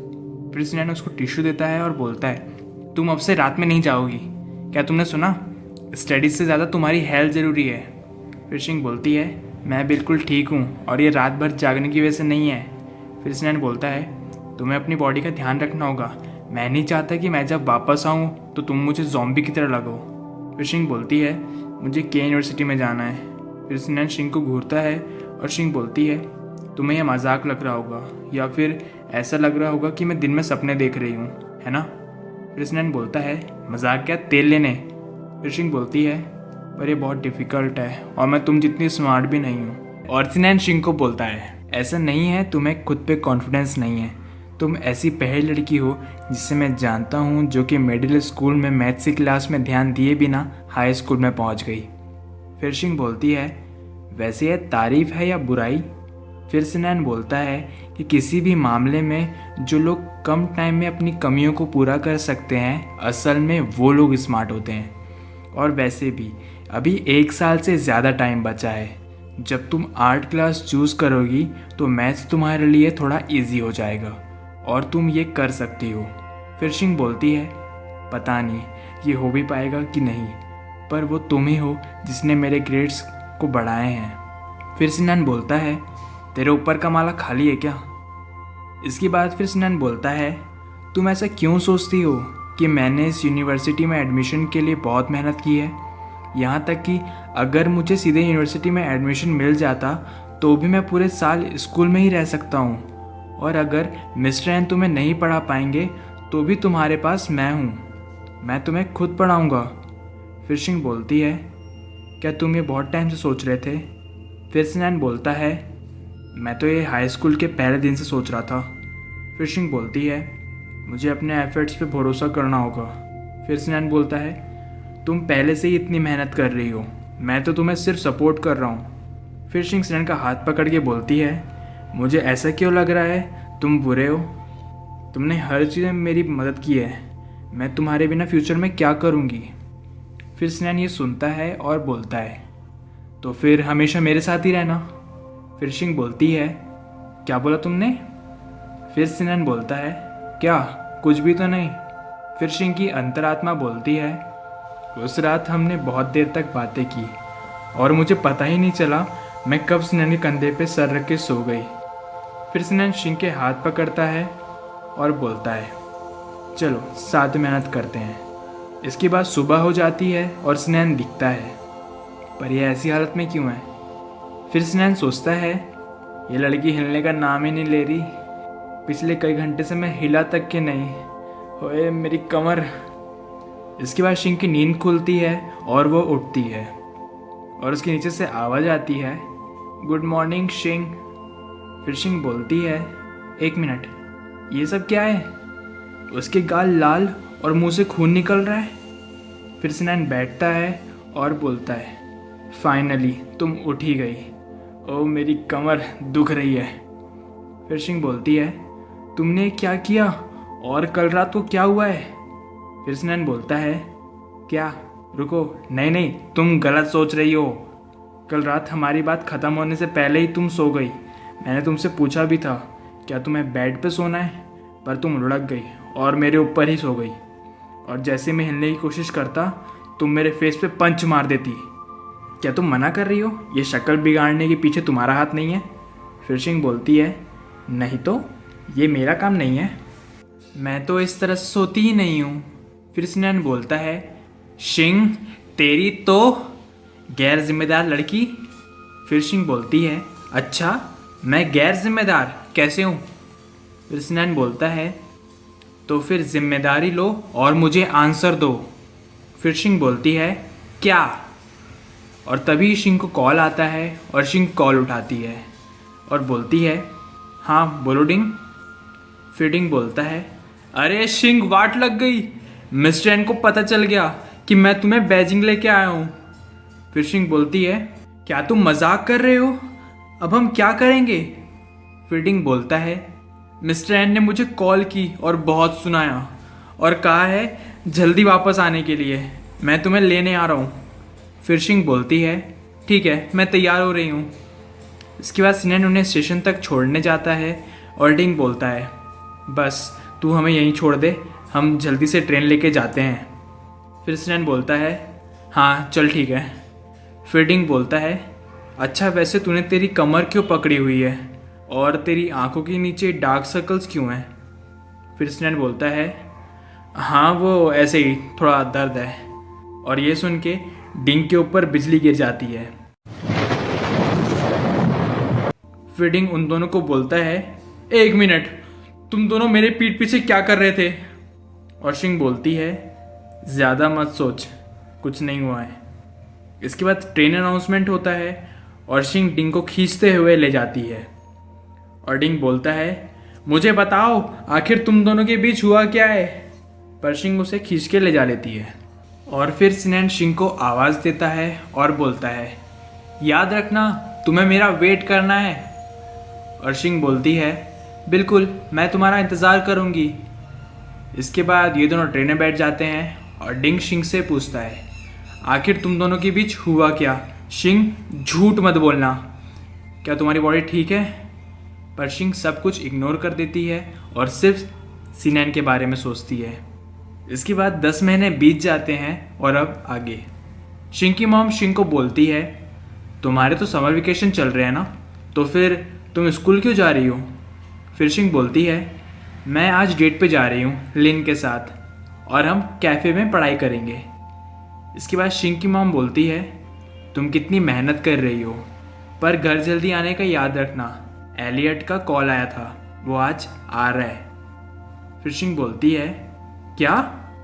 फिर स्नैन उसको टिश्यू देता है और बोलता है, तुम अब से रात में नहीं जाओगी। क्या तुमने सुना, स्टडीज से ज़्यादा तुम्हारी हेल्थ ज़रूरी है। फिर शिंग बोलती है, मैं बिल्कुल ठीक हूँ और ये रात भर जागने की वजह से नहीं है। फिर स्नैन बोलता है, तुम्हें अपनी बॉडी का ध्यान रखना होगा। मैं नहीं चाहता कि मैं जब वापस आऊँ तो तुम मुझे ज़ॉम्बी की तरह लगो। फिर शिंग बोलती है, मुझे के यूनिवर्सिटी में जाना है। फिर स्नैन शिंग को घूरता है और शिंग बोलती है, तुम्हें यह मजाक लग रहा होगा या फिर ऐसा लग रहा होगा कि मैं दिन में सपने देख रही हूँ, है ना? फिर स्नैन बोलता है, मजाक क्या, तेल लेने। फिर शिंग बोलती है, पर ये बहुत डिफ़िकल्ट है और मैं तुम जितनी स्मार्ट भी नहीं हूँ। और स्नैन शिंग को बोलता है, ऐसा नहीं है तुम्हें खुद पे कॉन्फिडेंस नहीं है। तुम ऐसी पहली लड़की हो जिससे मैं जानता हूँ जो कि मिडिल स्कूल में मैथ्स की क्लास में ध्यान दिए बिना हाई स्कूल में पहुँच गई। फिर शिंग बोलती है, वैसे यह तारीफ़ है या बुराई? फिर स्नैन बोलता है कि किसी भी मामले में जो लोग कम टाइम में अपनी कमियों को पूरा कर सकते हैं असल में वो लोग स्मार्ट होते हैं। और वैसे भी अभी 1 साल से ज़्यादा टाइम बचा है। जब तुम आर्ट क्लास चूज़ करोगी तो मैथ्स तुम्हारे लिए थोड़ा इजी हो जाएगा और तुम ये कर सकती हो। फिर शिंग बोलती है, पता नहीं ये हो भी पाएगा कि नहीं, पर वो तुम ही हो जिसने मेरे ग्रेड्स को बढ़ाए हैं। फिर स्नैन बोलता है, तेरे ऊपर का माला खाली है क्या? इसके बाद फिर स्नैन बोलता है, तुम ऐसा क्यों सोचती हो कि मैंने इस यूनिवर्सिटी में एडमिशन के लिए बहुत मेहनत की है? यहाँ तक कि अगर मुझे सीधे यूनिवर्सिटी में एडमिशन मिल जाता तो भी मैं पूरे साल स्कूल में ही रह सकता हूँ। और अगर मिस्टर एन तुम्हें नहीं पढ़ा पाएंगे तो भी तुम्हारे पास मैं हूँ, मैं तुम्हें खुद पढ़ाऊँगा। फिर शिंग बोलती है, क्या तुम ये बहुत टाइम से सोच रहे थे? फिर स्नैन बोलता है, मैं तो ये हाई स्कूल के पहले दिन से सोच रहा था। फिर शिंग बोलती है, मुझे अपने एफर्ट्स पे भरोसा करना होगा। फिर स्नैन बोलता है, तुम पहले से ही इतनी मेहनत कर रही हो, मैं तो तुम्हें सिर्फ सपोर्ट कर रहा हूँ। फिर शिंग स्नैन का हाथ पकड़ के बोलती है, मुझे ऐसा क्यों लग रहा है तुम बुरे हो? तुमने हर चीज़ में मेरी मदद की है, मैं तुम्हारे बिना फ्यूचर में क्या करूँगी? फिर स्नैन ये सुनता है और बोलता है, तो फिर हमेशा मेरे साथ ही रहना। फिर शिंग बोलती है, क्या बोला तुमने? फिर स्नैन बोलता है, क्या कुछ भी तो नहीं। फिर शिंग की अंतरात्मा बोलती है, उस रात हमने बहुत देर तक बातें की और मुझे पता ही नहीं चला मैं कब स्नैन के कंधे पे सर रख के सो गई। फिर स्नैन शिंग के हाथ पकड़ता है और बोलता है, चलो साथ मेहनत करते हैं। इसके बाद सुबह हो जाती है और स्नैन दिखता है, पर यह ऐसी हालत में क्यों है? फिर स्नैन सोचता है, ये लड़की हिलने का नाम ही नहीं ले रही, पिछले कई घंटे से मैं हिला तक के नहीं, ओए मेरी कमर। इसके बाद शिंग की नींद खुलती है और वो उठती है और उसके नीचे से आवाज़ आती है, गुड मॉर्निंग शिंग। फिर शिंग बोलती है, 1 मिनट, ये सब क्या है? उसके गाल लाल और मुंह से खून निकल रहा है। फिर स्नैन बैठता है और बोलता है, फाइनली तुम उठ ही गई, ओ मेरी कमर दुख रही है। फिर शिंग बोलती है, तुमने क्या किया और कल रात को क्या हुआ है? फिर स्नैन बोलता है, क्या, रुको, नहीं नहीं, तुम गलत सोच रही हो। कल रात हमारी बात ख़त्म होने से पहले ही तुम सो गई। मैंने तुमसे पूछा भी था क्या तुम्हें बेड पे सोना है? पर तुम लुढ़क गई और मेरे ऊपर ही सो गई, और जैसे मैं हिलने की कोशिश करता तुम मेरे फेस पे पंच मार देती। क्या तुम मना कर रही हो? ये शक्ल बिगाड़ने के पीछे तुम्हारा हाथ नहीं है? फिर शिंग बोलती है, नहीं तो ये मेरा काम नहीं है, मैं तो इस तरह से सोती ही नहीं हूँ। फिर सिनैन बोलता है, शिंग तेरी तो गैर जिम्मेदार लड़की। फिर शिंग बोलती है, अच्छा मैं गैर जिम्मेदार कैसे हूँ? फिर सिनैन बोलता है, तो फिर जिम्मेदारी लो और मुझे आंसर दो। फिर शिंग बोलती है, क्या? और तभी शिंग को कॉल आता है और शिंग कॉल उठाती है और बोलती है, हाँ बोलो डिंग। फिर डिंग बोलता है, अरे शिंग वाट लग गई, मिस्टर एन को पता चल गया कि मैं तुम्हें बेजिंग लेके आया हूँ। फिर शिंग बोलती है, क्या तुम मजाक कर रहे हो? अब हम क्या करेंगे? फिर डिंग बोलता है, मिस्टर एन ने मुझे कॉल की और बहुत सुनाया और कहा है जल्दी वापस आने के लिए, मैं तुम्हें लेने आ रहा हूँ। फिर शिंग बोलती है, ठीक है मैं तैयार हो रही हूँ। इसके बाद सिनैन उन्हें स्टेशन तक छोड़ने जाता है और डिंग बोलता है, बस तू हमें यहीं छोड़ दे, हम जल्दी से ट्रेन लेके जाते हैं। फिर सिनैन बोलता है, हाँ चल ठीक है। फिर डिंग बोलता है, अच्छा वैसे तूने तेरी कमर क्यों पकड़ी हुई है और तेरी आंखों के नीचे डार्क सर्कल्स क्यों हैं? फिर सिनैन बोलता है, हाँ वो ऐसे ही थोड़ा दर्द है। और ये सुन के डिंग के ऊपर बिजली गिर जाती है। फिर डिंग उन दोनों को बोलता है, एक मिनट, तुम दोनों मेरे पीठ पीछे क्या कर रहे थे? और शिंग बोलती है, ज़्यादा मत सोच, कुछ नहीं हुआ है। इसके बाद ट्रेन अनाउंसमेंट होता है और शिंग डिंग को खींचते हुए ले जाती है। और डिंग बोलता है, मुझे बताओ आखिर तुम दोनों के बीच हुआ क्या है? पर शिंग उसे खींच के ले जा लेती है। और फिर सिनैन शिंग को आवाज़ देता है और बोलता है, याद रखना तुम्हें मेरा वेट करना है। और शिंग बोलती है, बिल्कुल मैं तुम्हारा इंतज़ार करूँगी। इसके बाद ये दोनों ट्रेन में बैठ जाते हैं और डिंग शिंग से पूछता है, आखिर तुम दोनों के बीच हुआ क्या? शिंग झूठ मत बोलना, क्या तुम्हारी बॉडी ठीक है? पर शिंग सब कुछ इग्नोर कर देती है और सिर्फ सिनैन के बारे में सोचती है। इसके बाद 10 महीने बीत जाते हैं और अब आगे। शिंग की मॉम शिंग को बोलती है, तुम्हारे तो समर वेकेशन चल रहे हैं ना, तो फिर तुम स्कूल क्यों जा रही हो? फिर शिंग बोलती है, मैं आज डेट पे जा रही हूँ लिन के साथ और हम कैफ़े में पढ़ाई करेंगे। इसके बाद शिंग की मॉम बोलती है, तुम कितनी मेहनत कर रही हो, पर घर जल्दी आने का याद रखना, एलियट का कॉल आया था, वो आज आ रहा है। फिर शिंग बोलती है, क्या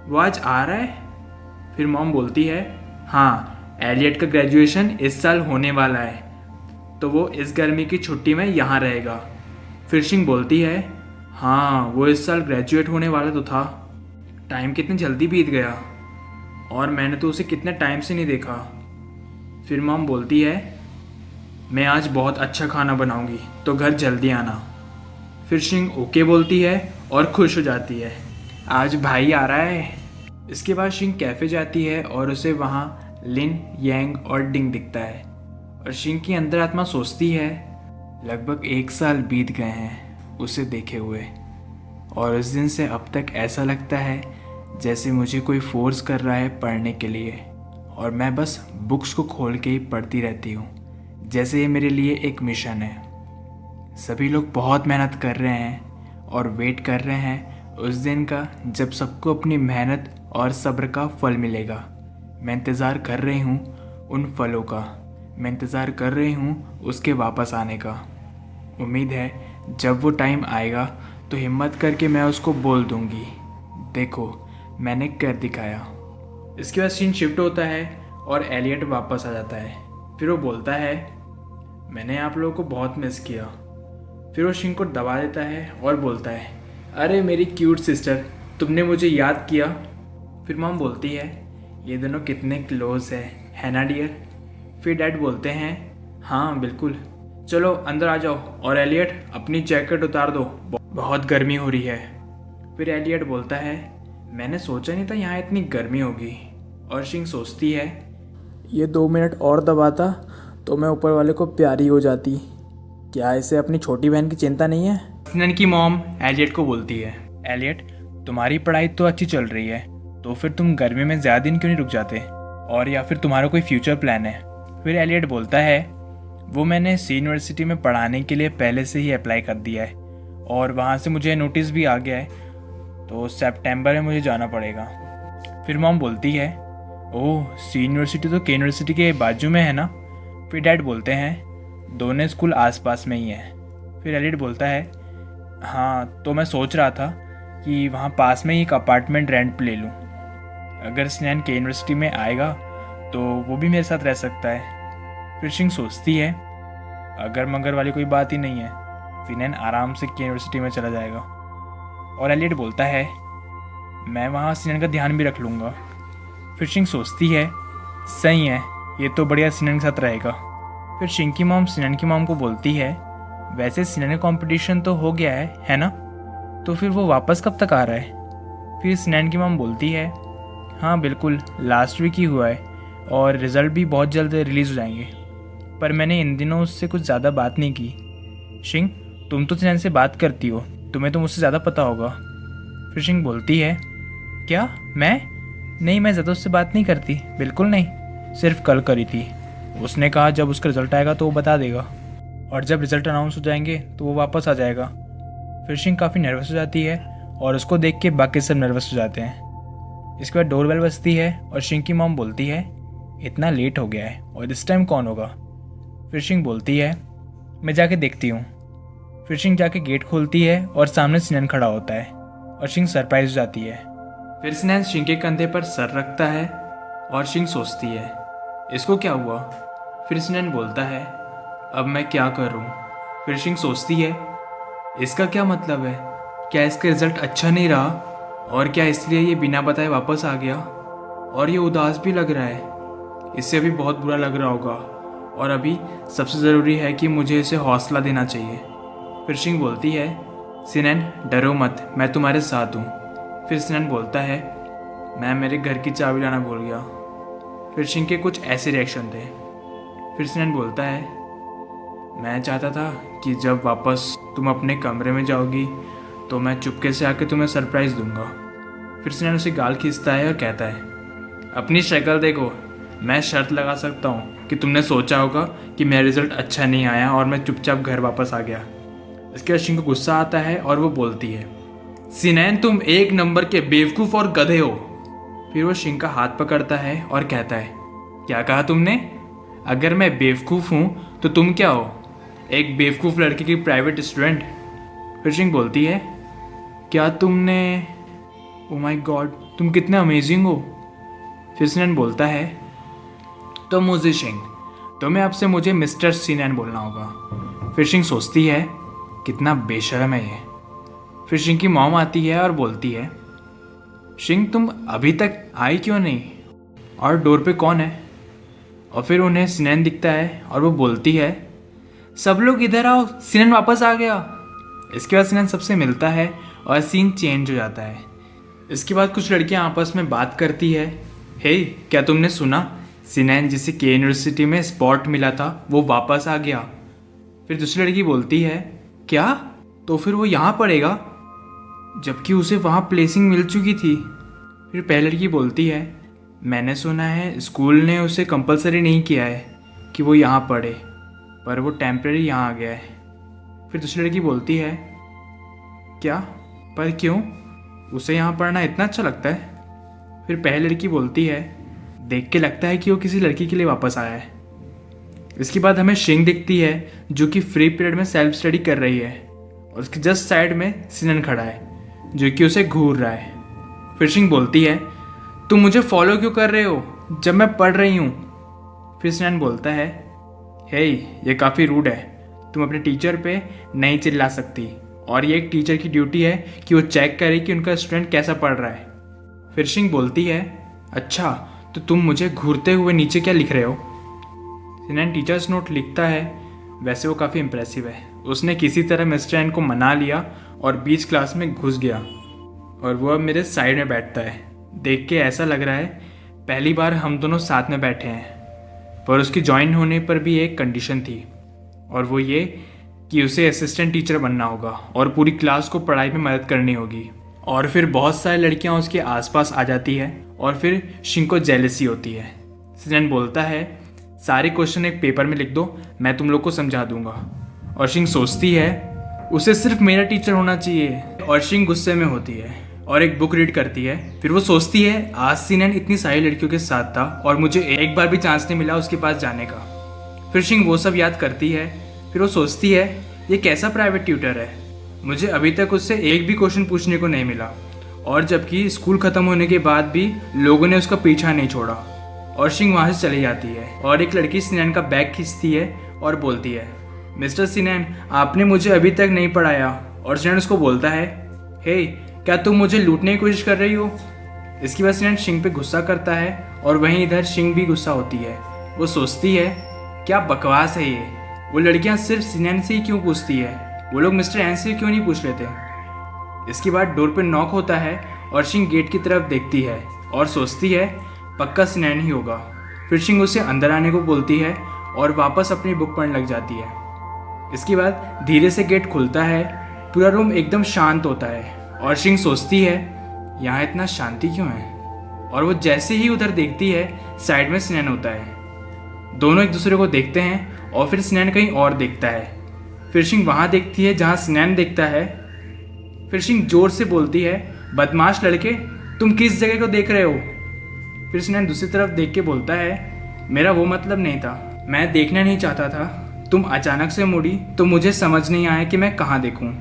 वो आज आ रहा है? फिर मॉम बोलती है, हाँ एलियट का ग्रेजुएशन इस साल होने वाला है, तो वो इस गर्मी की छुट्टी में यहाँ रहेगा। फिर शिंग बोलती है, हाँ वो इस साल ग्रेजुएट होने वाला तो था, टाइम कितनी जल्दी बीत गया और मैंने तो उसे कितने टाइम से नहीं देखा। फिर मॉम बोलती है, मैं आज बहुत अच्छा खाना बनाऊंगी तो घर जल्दी आना। फिर शिंग ओके बोलती है और खुश हो जाती है, आज भाई आ रहा है। इसके बाद शिंग कैफ़े जाती है और उसे वहाँ लिन, यांग और डिंग दिखता है और शिंग की अंतरात्मा सोचती है, लगभग 1 साल बीत गए हैं उसे देखे हुए, और उस दिन से अब तक ऐसा लगता है जैसे मुझे कोई फोर्स कर रहा है पढ़ने के लिए और मैं बस बुक्स को खोल के ही पढ़ती रहती हूँ, जैसे ये मेरे लिए एक मिशन है। सभी लोग बहुत मेहनत कर रहे हैं और वेट कर रहे हैं उस दिन का जब सबको अपनी मेहनत और सब्र का फल मिलेगा। मैं इंतज़ार कर रही हूँ उन फलों का, मैं इंतज़ार कर रही हूँ उसके वापस आने का। उम्मीद है जब वो टाइम आएगा तो हिम्मत करके मैं उसको बोल दूँगी, देखो मैंने कर दिखाया। इसके बाद सीन शिफ्ट होता है और एलियट वापस आ जाता है। फिर वो बोलता है, मैंने आप लोगों को बहुत मिस किया। फिर वो शिंग को दबा देता है और बोलता है, अरे मेरी क्यूट सिस्टर, तुमने मुझे याद किया। फिर मॉम बोलती है, ये दोनों कितने क्लोज है ना डियर? फिर डैड बोलते हैं, हाँ बिल्कुल, चलो अंदर आ जाओ और एलियट अपनी जैकेट उतार दो, बहुत गर्मी हो रही है। फिर एलियट बोलता है, मैंने सोचा नहीं था यहाँ इतनी गर्मी होगी। और शिंग सोचती है, ये 2 मिनट और दबाता तो मैं ऊपर वाले को प्यारी हो जाती। क्या इसे अपनी छोटी बहन की चिंता नहीं है? सिनन की मॉम एलियट को बोलती है, एलियट तुम्हारी पढ़ाई तो अच्छी चल रही है, तो फिर तुम गर्मी में ज़्यादा दिन क्यों नहीं रुक जाते, और या फिर तुम्हारा कोई फ्यूचर प्लान है। फिर एलियट बोलता है, वो मैंने सी यूनिवर्सिटी में पढ़ाने के लिए पहले से ही अप्लाई कर दिया है और वहाँ से मुझे नोटिस भी आ गया है, तो सितंबर में मुझे जाना पड़ेगा। फिर मॉम बोलती है, ओह सी यूनिवर्सिटी तो के यूनिवर्सिटी के बाजू में है ना। फिर डैड बोलते हैं, दोनों स्कूल आसपास में ही है। फिर एलियट बोलता है, हाँ तो मैं सोच रहा था कि वहाँ पास में ही एक अपार्टमेंट रेंट पे ले लूँ, अगर स्नैन के यूनिवर्सिटी में आएगा तो वो भी मेरे साथ रह सकता है। फिर शिंग सोचती है, अगर मगर वाली कोई बात ही नहीं है, फिनैन आराम से के यूनिवर्सिटी में चला जाएगा। और एलियट बोलता है, मैं वहाँ सिनन का ध्यान भी रख लूँगा। फिर शिंग सोचती है, सही है, ये तो बढ़िया सिनन के साथ रहेगा। फिर शिंग की मॉम सिनन की मॉम को बोलती है, वैसे सिनन का कंपटीशन तो हो गया है ना, तो फिर वो वापस कब तक आ रहा है। फिर सिनन की मॉम बोलती है, हाँ बिल्कुल, लास्ट वीक ही हुआ है और रिज़ल्ट भी बहुत जल्द रिलीज़ हो जाएंगे, पर मैंने इन दिनों उससे कुछ ज़्यादा बात नहीं की। शिंग तुम तो सिनन से बात करती हो, तुम्हें तो मुझसे ज़्यादा पता होगा। फिर शिंग बोलती है, क्या नहीं, मैं ज़्यादा उससे बात नहीं करती, बिल्कुल नहीं, सिर्फ कल करी थी। उसने कहा जब उसका रिज़ल्ट आएगा तो वो बता देगा, और जब रिज़ल्ट अनाउंस हो जाएंगे तो वो वापस आ जाएगा। फिर शिंग काफ़ी नर्वस हो जाती है और उसको देख के बाकी सब नर्वस हो जाते हैं। इसके बाद डोरबेल बजती है और शिंग की मॉम बोलती है, इतना लेट हो गया है और इस टाइम कौन होगा। फिर शिंग बोलती है, मैं जाके देखती हूँ। फिर शिंग जाके गेट खोलती है और सामने सिनन खड़ा होता है और शिंग सरप्राइज हो जाती है। फिर सिनन शिंग के कंधे पर सर रखता है और शिंग सोचती है, इसको क्या हुआ। फिर सिनन बोलता है, अब मैं क्या करूँ। फिर शिंग सोचती है, इसका क्या मतलब है, क्या इसका रिजल्ट अच्छा नहीं रहा और क्या इसलिए ये बिना बताए वापस आ गया, और ये उदास भी लग रहा है, इससे अभी बहुत बुरा लग रहा होगा, और अभी सबसे ज़रूरी है कि मुझे इसे हौसला देना चाहिए। फिर शिंग बोलती है, सिनन डरो मत, मैं तुम्हारे साथ हूँ। फिर सिनन बोलता है, मैं मेरे घर की चाबी लाना भूल गया। फिर शिंग के कुछ ऐसे रिएक्शन थे। फिर सिनन बोलता है, मैं चाहता था कि जब वापस तुम अपने कमरे में जाओगी तो मैं चुपके से आके तुम्हें सरप्राइज़ दूंगा। फिर सिनन उसे गाल खींचता है और कहता है, अपनी शक्ल देखो, मैं शर्त लगा सकता हूँ कि तुमने सोचा होगा कि मेरा रिज़ल्ट अच्छा नहीं आया और मैं चुपचाप घर वापस आ गया। इसके बाद शिंग को गुस्सा आता है और वो बोलती है, सिनैन तुम एक नंबर के बेवकूफ़ और गधे हो। फिर वो शिंग का हाथ पकड़ता है और कहता है, क्या कहा तुमने, अगर मैं बेवकूफ़ हूँ तो तुम क्या हो, एक बेवकूफ़ लड़की की प्राइवेट स्टूडेंट। फिर शिंग बोलती है, क्या तुमने, ओ माय गॉड तुम कितने अमेजिंग हो। फिर सिनन बोलता है, तो मुझे शिंग, तुम्हें अब से मुझे मिस्टर सिनन बोलना होगा। फिर शिंग सोचती है, कितना बेशर्म है ये। फिर शिंग की मॉम आती है और बोलती है, शिंग तुम अभी तक आई क्यों नहीं, और डोर पे कौन है। और फिर उन्हें सिनन दिखता है और वो बोलती है, सब लोग इधर आओ, सिनन वापस आ गया। इसके बाद सिनन सबसे मिलता है और सीन चेंज हो जाता है। इसके बाद कुछ लड़कियां आपस में बात करती है, हे क्या तुमने सुना, सिनन जिसे के यूनिवर्सिटी में स्पॉट मिला था वो वापस आ गया। फिर दूसरी लड़की बोलती है, क्या, तो फिर वो यहाँ पढ़ेगा, जबकि उसे वहाँ प्लेसिंग मिल चुकी थी। फिर पहली लड़की बोलती है, मैंने सुना है स्कूल ने उसे कंपलसरी नहीं किया है कि वो यहाँ पढ़े, पर वो टेम्परेरी यहाँ आ गया है। फिर दूसरी लड़की बोलती है, क्या, पर क्यों, उसे यहाँ पढ़ना इतना अच्छा लगता है। फिर पहली लड़की बोलती है, देख के लगता है कि वो किसी लड़की के लिए वापस आया है। इसके बाद हमें शिंग दिखती है जो कि फ्री पीरियड में सेल्फ स्टडी कर रही है, और उसके जस्ट साइड में सिनन खड़ा है जो कि उसे घूर रहा है। फिर शिंग बोलती है, तुम मुझे फॉलो क्यों कर रहे हो जब मैं पढ़ रही हूँ। फिर सिनन बोलता है, हे ये काफ़ी रूड है, तुम अपने टीचर पे नहीं चिल्ला सकती, और ये एक टीचर की ड्यूटी है कि वो चेक करे कि उनका स्टूडेंट कैसा पढ़ रहा है। फिर शिंग बोलती है, अच्छा तो तुम मुझे घूरते हुए नीचे क्या लिख रहे हो। सिनन टीचर्स नोट लिखता है, वैसे वो काफ़ी इम्प्रेसिव है, उसने किसी तरह मिस्टर एन को मना लिया और बीच क्लास में घुस गया, और वो अब मेरे साइड में बैठता है। देख के ऐसा लग रहा है पहली बार हम दोनों साथ में बैठे हैं। पर उसकी ज्वाइन होने पर भी एक कंडीशन थी, और वो ये कि उसे असिस्टेंट टीचर बनना होगा और पूरी क्लास को पढ़ाई में मदद करनी होगी। और फिर बहुत सारी लड़कियां उसके आसपास आ जाती है और फिर शिंग को जेलसी होती है। सिनेन बोलता है सारे क्वेश्चन एक पेपर में लिख दो, मैं तुम लोग को समझा दूंगा। और शिंग सोचती है उसे सिर्फ मेरा टीचर होना चाहिए। और शिंग गुस्से में होती है और एक बुक रीड करती है। फिर वो सोचती है आज सिनेन इतनी सारी लड़कियों के साथ था और मुझे एक बार भी चांस नहीं मिला उसके पास जाने का। फिर शिंग वो सब याद करती है। फिर वो सोचती है ये कैसा प्राइवेट ट्यूटर है, मुझे अभी तक उससे एक भी क्वेश्चन पूछने को नहीं मिला। और जबकि स्कूल ख़त्म होने के बाद भी लोगों ने उसका पीछा नहीं छोड़ा। और शिंग वहाँ से चली जाती है और एक लड़की सिनेन का बैग खींचती है और बोलती है मिस्टर सिनेन आपने मुझे अभी तक नहीं पढ़ाया। और सिनेन उसको बोलता है हे क्या तुम मुझे लूटने की कोशिश कर रही हो। इसके बाद सिनेन शिंग पे गुस्सा करता है और वहीं इधर शिंग भी गुस्सा होती है। वो सोचती है क्या बकवास है ये, वो लड़कियां सिर्फ सिनेन से ही क्यों पूछती है, वो लोग मिस्टर एन से क्यों नहीं पूछ लेते। इसके बाद डोर पे नॉक होता है और शिंग गेट की तरफ देखती है और सोचती है पक्का सिनेन ही होगा। फिर शिंग उसे अंदर आने को बोलती है और वापस अपनी बुक पढ़ने लग जाती है। इसके बाद धीरे से गेट खुलता है, पूरा रूम एकदम शांत होता है और शिंग सोचती है यहाँ इतना शांति क्यों है। और वो जैसे ही उधर देखती है साइड में सिनेन होता है। दोनों एक दूसरे को देखते हैं और फिर सिनेन कहीं और देखता है। फिर शिंग वहाँ देखती है जहाँ सिनेन देखता है। फिर शिंग जोर से बोलती है बदमाश लड़के तुम किस जगह को देख रहे हो। फिर सिनेन दूसरी तरफ देख के बोलता है मेरा वो मतलब नहीं था, मैं देखना नहीं चाहता था, तुम अचानक से मुड़ी तो मुझे समझ नहीं आया कि मैं कहाँ देखूँ।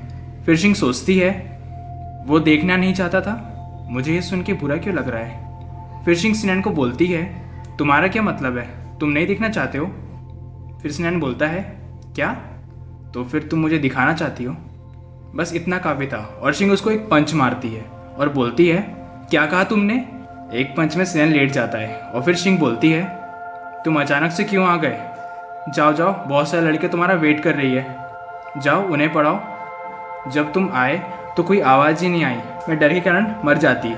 फिर शिंग सोचती है वो देखना नहीं चाहता था, मुझे ये सुन के बुरा क्यों लग रहा है। फिर शिंग सिनेन को बोलती है तुम्हारा क्या मतलब है, तुम नहीं देखना चाहते हो। फिर सिनेन बोलता है क्या, तो फिर तुम मुझे दिखाना चाहती हो। बस इतना काफ़ी था और शिंग उसको एक पंच मारती है और बोलती है क्या कहा तुमने। एक पंच में सिनेन लेट जाता है और फिर शिंग बोलती है तुम अचानक से क्यों आ गए, जाओ जाओ बहुत सारे लड़के तुम्हारा वेट कर रही है, जाओ उन्हें पढ़ाओ। जब तुम आए तो कोई आवाज़ ही नहीं आई, मैं डर के कारण मर जाती।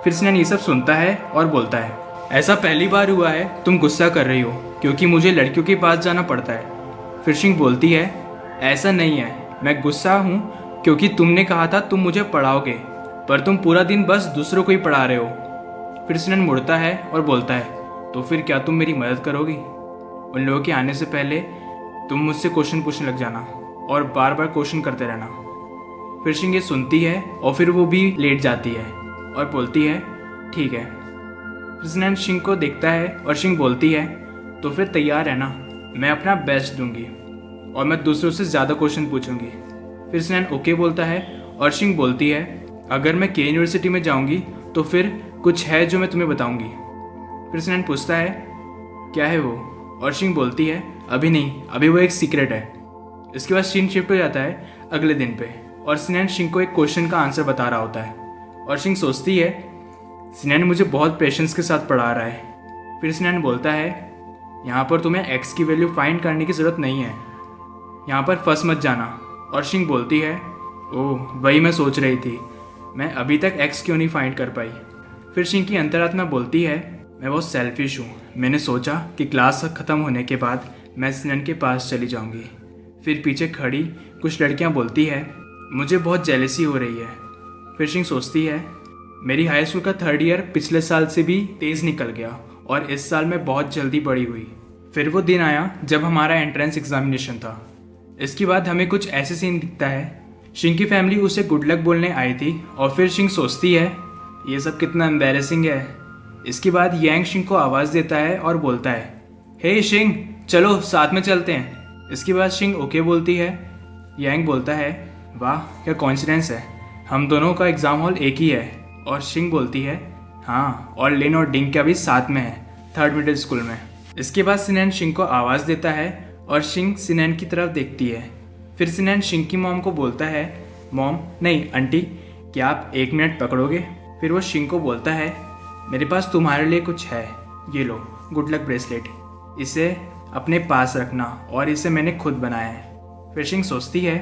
फिर सिनेन ये सब सुनता है और बोलता है ऐसा पहली बार हुआ है तुम गुस्सा कर रही हो क्योंकि मुझे लड़कियों के पास जाना पड़ता है। फिर शिंग बोलती है ऐसा नहीं है, मैं गुस्सा हूँ क्योंकि तुमने कहा था तुम मुझे पढ़ाओगे पर तुम पूरा दिन बस दूसरों को ही पढ़ा रहे हो। फिर सिनेन मुड़ता है और बोलता है तो फिर क्या तुम मेरी मदद करोगी। उन लोगों के आने से पहले तुम मुझसे क्वेश्चन पूछने लग जाना और बार बार क्वेश्चन करते रहना। फिर शिंग ये सुनती है और फिर वो भी लेट जाती है और बोलती है ठीक है। फिर सिनेन शिंग को देखता है और शिंग बोलती है तो फिर तैयार है ना, मैं अपना बेस्ट दूंगी और मैं दूसरों से ज़्यादा क्वेश्चन पूछूंगी। फिर सिनेन ओके बोलता है और शिंग बोलती है अगर मैं के यूनिवर्सिटी में जाऊंगी तो फिर कुछ है जो मैं तुम्हें बताऊंगी। फिर सिनेन पूछता है क्या है वो, और शिंग बोलती है अभी नहीं, अभी वो एक सीक्रेट है। इसके बाद शिंग शिफ्ट हो जाता है अगले दिन पे और सिनेन शिंग को एक क्वेश्चन का आंसर बता रहा होता है और शिंग सोचती है सिनेन मुझे बहुत पेशेंस के साथ पढ़ा रहा है। फिर सिनेन बोलता है यहाँ पर तुम्हें एक्स की वैल्यू फाइंड करने की ज़रूरत नहीं है, यहाँ पर फंस मत जाना। और शिंग बोलती है ओह वही मैं सोच रही थी, मैं अभी तक एक्स क्यों नहीं फाइंड कर पाई। फिर शिंग की अंतरात्मा बोलती है मैं बहुत सेल्फिश हूँ, मैंने सोचा कि क्लास ख़त्म होने के बाद मैं सिनेन के पास चली जाऊँगी। फिर पीछे खड़ी कुछ लड़कियाँ बोलती है मुझे बहुत जेलसी हो रही है। फिर शिंग सोचती है मेरी हाई स्कूल का 3rd ईयर पिछले साल से भी तेज़ निकल गया और इस साल मैं बहुत जल्दी बड़ी हुई। फिर वो दिन आया जब हमारा एंट्रेंस एग्जामिनेशन था। इसके बाद हमें कुछ ऐसे सीन दिखता है, शिंग की फैमिली उसे गुड लक बोलने आई थी और फिर शिंग सोचती है ये सब कितना एम्बेरसिंग है। इसके बाद यांग शिंग को आवाज़ देता है और बोलता है हे शिंग चलो साथ में चलते हैं। इसके बाद शिंग ओके बोलती है। यांग बोलता है वाह क्या कोइंसिडेंस है, हम दोनों का एग्ज़ाम हॉल एक ही है। और शिंग बोलती है हाँ, और लिन और डिंग का भी साथ में है 3rd मिडिल स्कूल में। इसके बाद सिनेन शिंग को आवाज़ देता है और शिंग सिनेन की तरफ देखती है। फिर सिनेन शिंग की मॉम को बोलता है मॉम नहीं आंटी क्या आप 1 मिनट पकड़ोगे। फिर वो शिंग को बोलता है मेरे पास तुम्हारे लिए कुछ है, ये लो गुड लक ब्रेसलेट, इसे अपने पास रखना और इसे मैंने खुद बनाया है। फिर शिंग सोचती है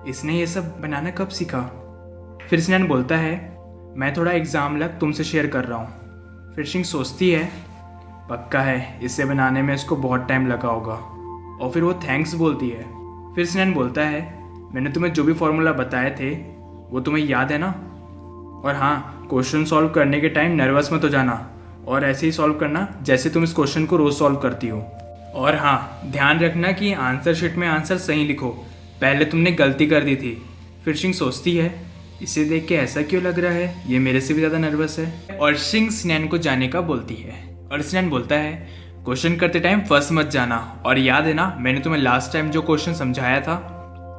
इसने ये सब बनाना कब सीखा। फिर सिनेन बोलता है मैं थोड़ा एग्ज़ाम लग तुमसे शेयर कर रहा हूँ। फिर शिंग सोचती है पक्का है इसे बनाने में इसको बहुत टाइम लगा होगा और फिर वो थैंक्स बोलती है। फिर सिनैन बोलता है, मैंने तुम्हें जो भी फॉर्मूला बताए थे वो तुम्हें याद है ना? और हाँ, क्वेश्चन सॉल्व करने के टाइम नर्वस मत हो जाना और ऐसे ही सॉल्व करना जैसे तुम इस क्वेश्चन को रोज़ सॉल्व करती हो। और हाँ, ध्यान रखना कि आंसर शीट में आंसर सही लिखो, पहले तुमने गलती कर दी थी। फिर शिंग सोचती है, इसे देख के ऐसा क्यों लग रहा है, ये मेरे से भी ज़्यादा नर्वस है। और शिंग सिनैन को जाने का बोलती है और सिनैन बोलता है, क्वेश्चन करते टाइम फंस मत जाना और याद है ना मैंने तुम्हें लास्ट टाइम जो क्वेश्चन समझाया था।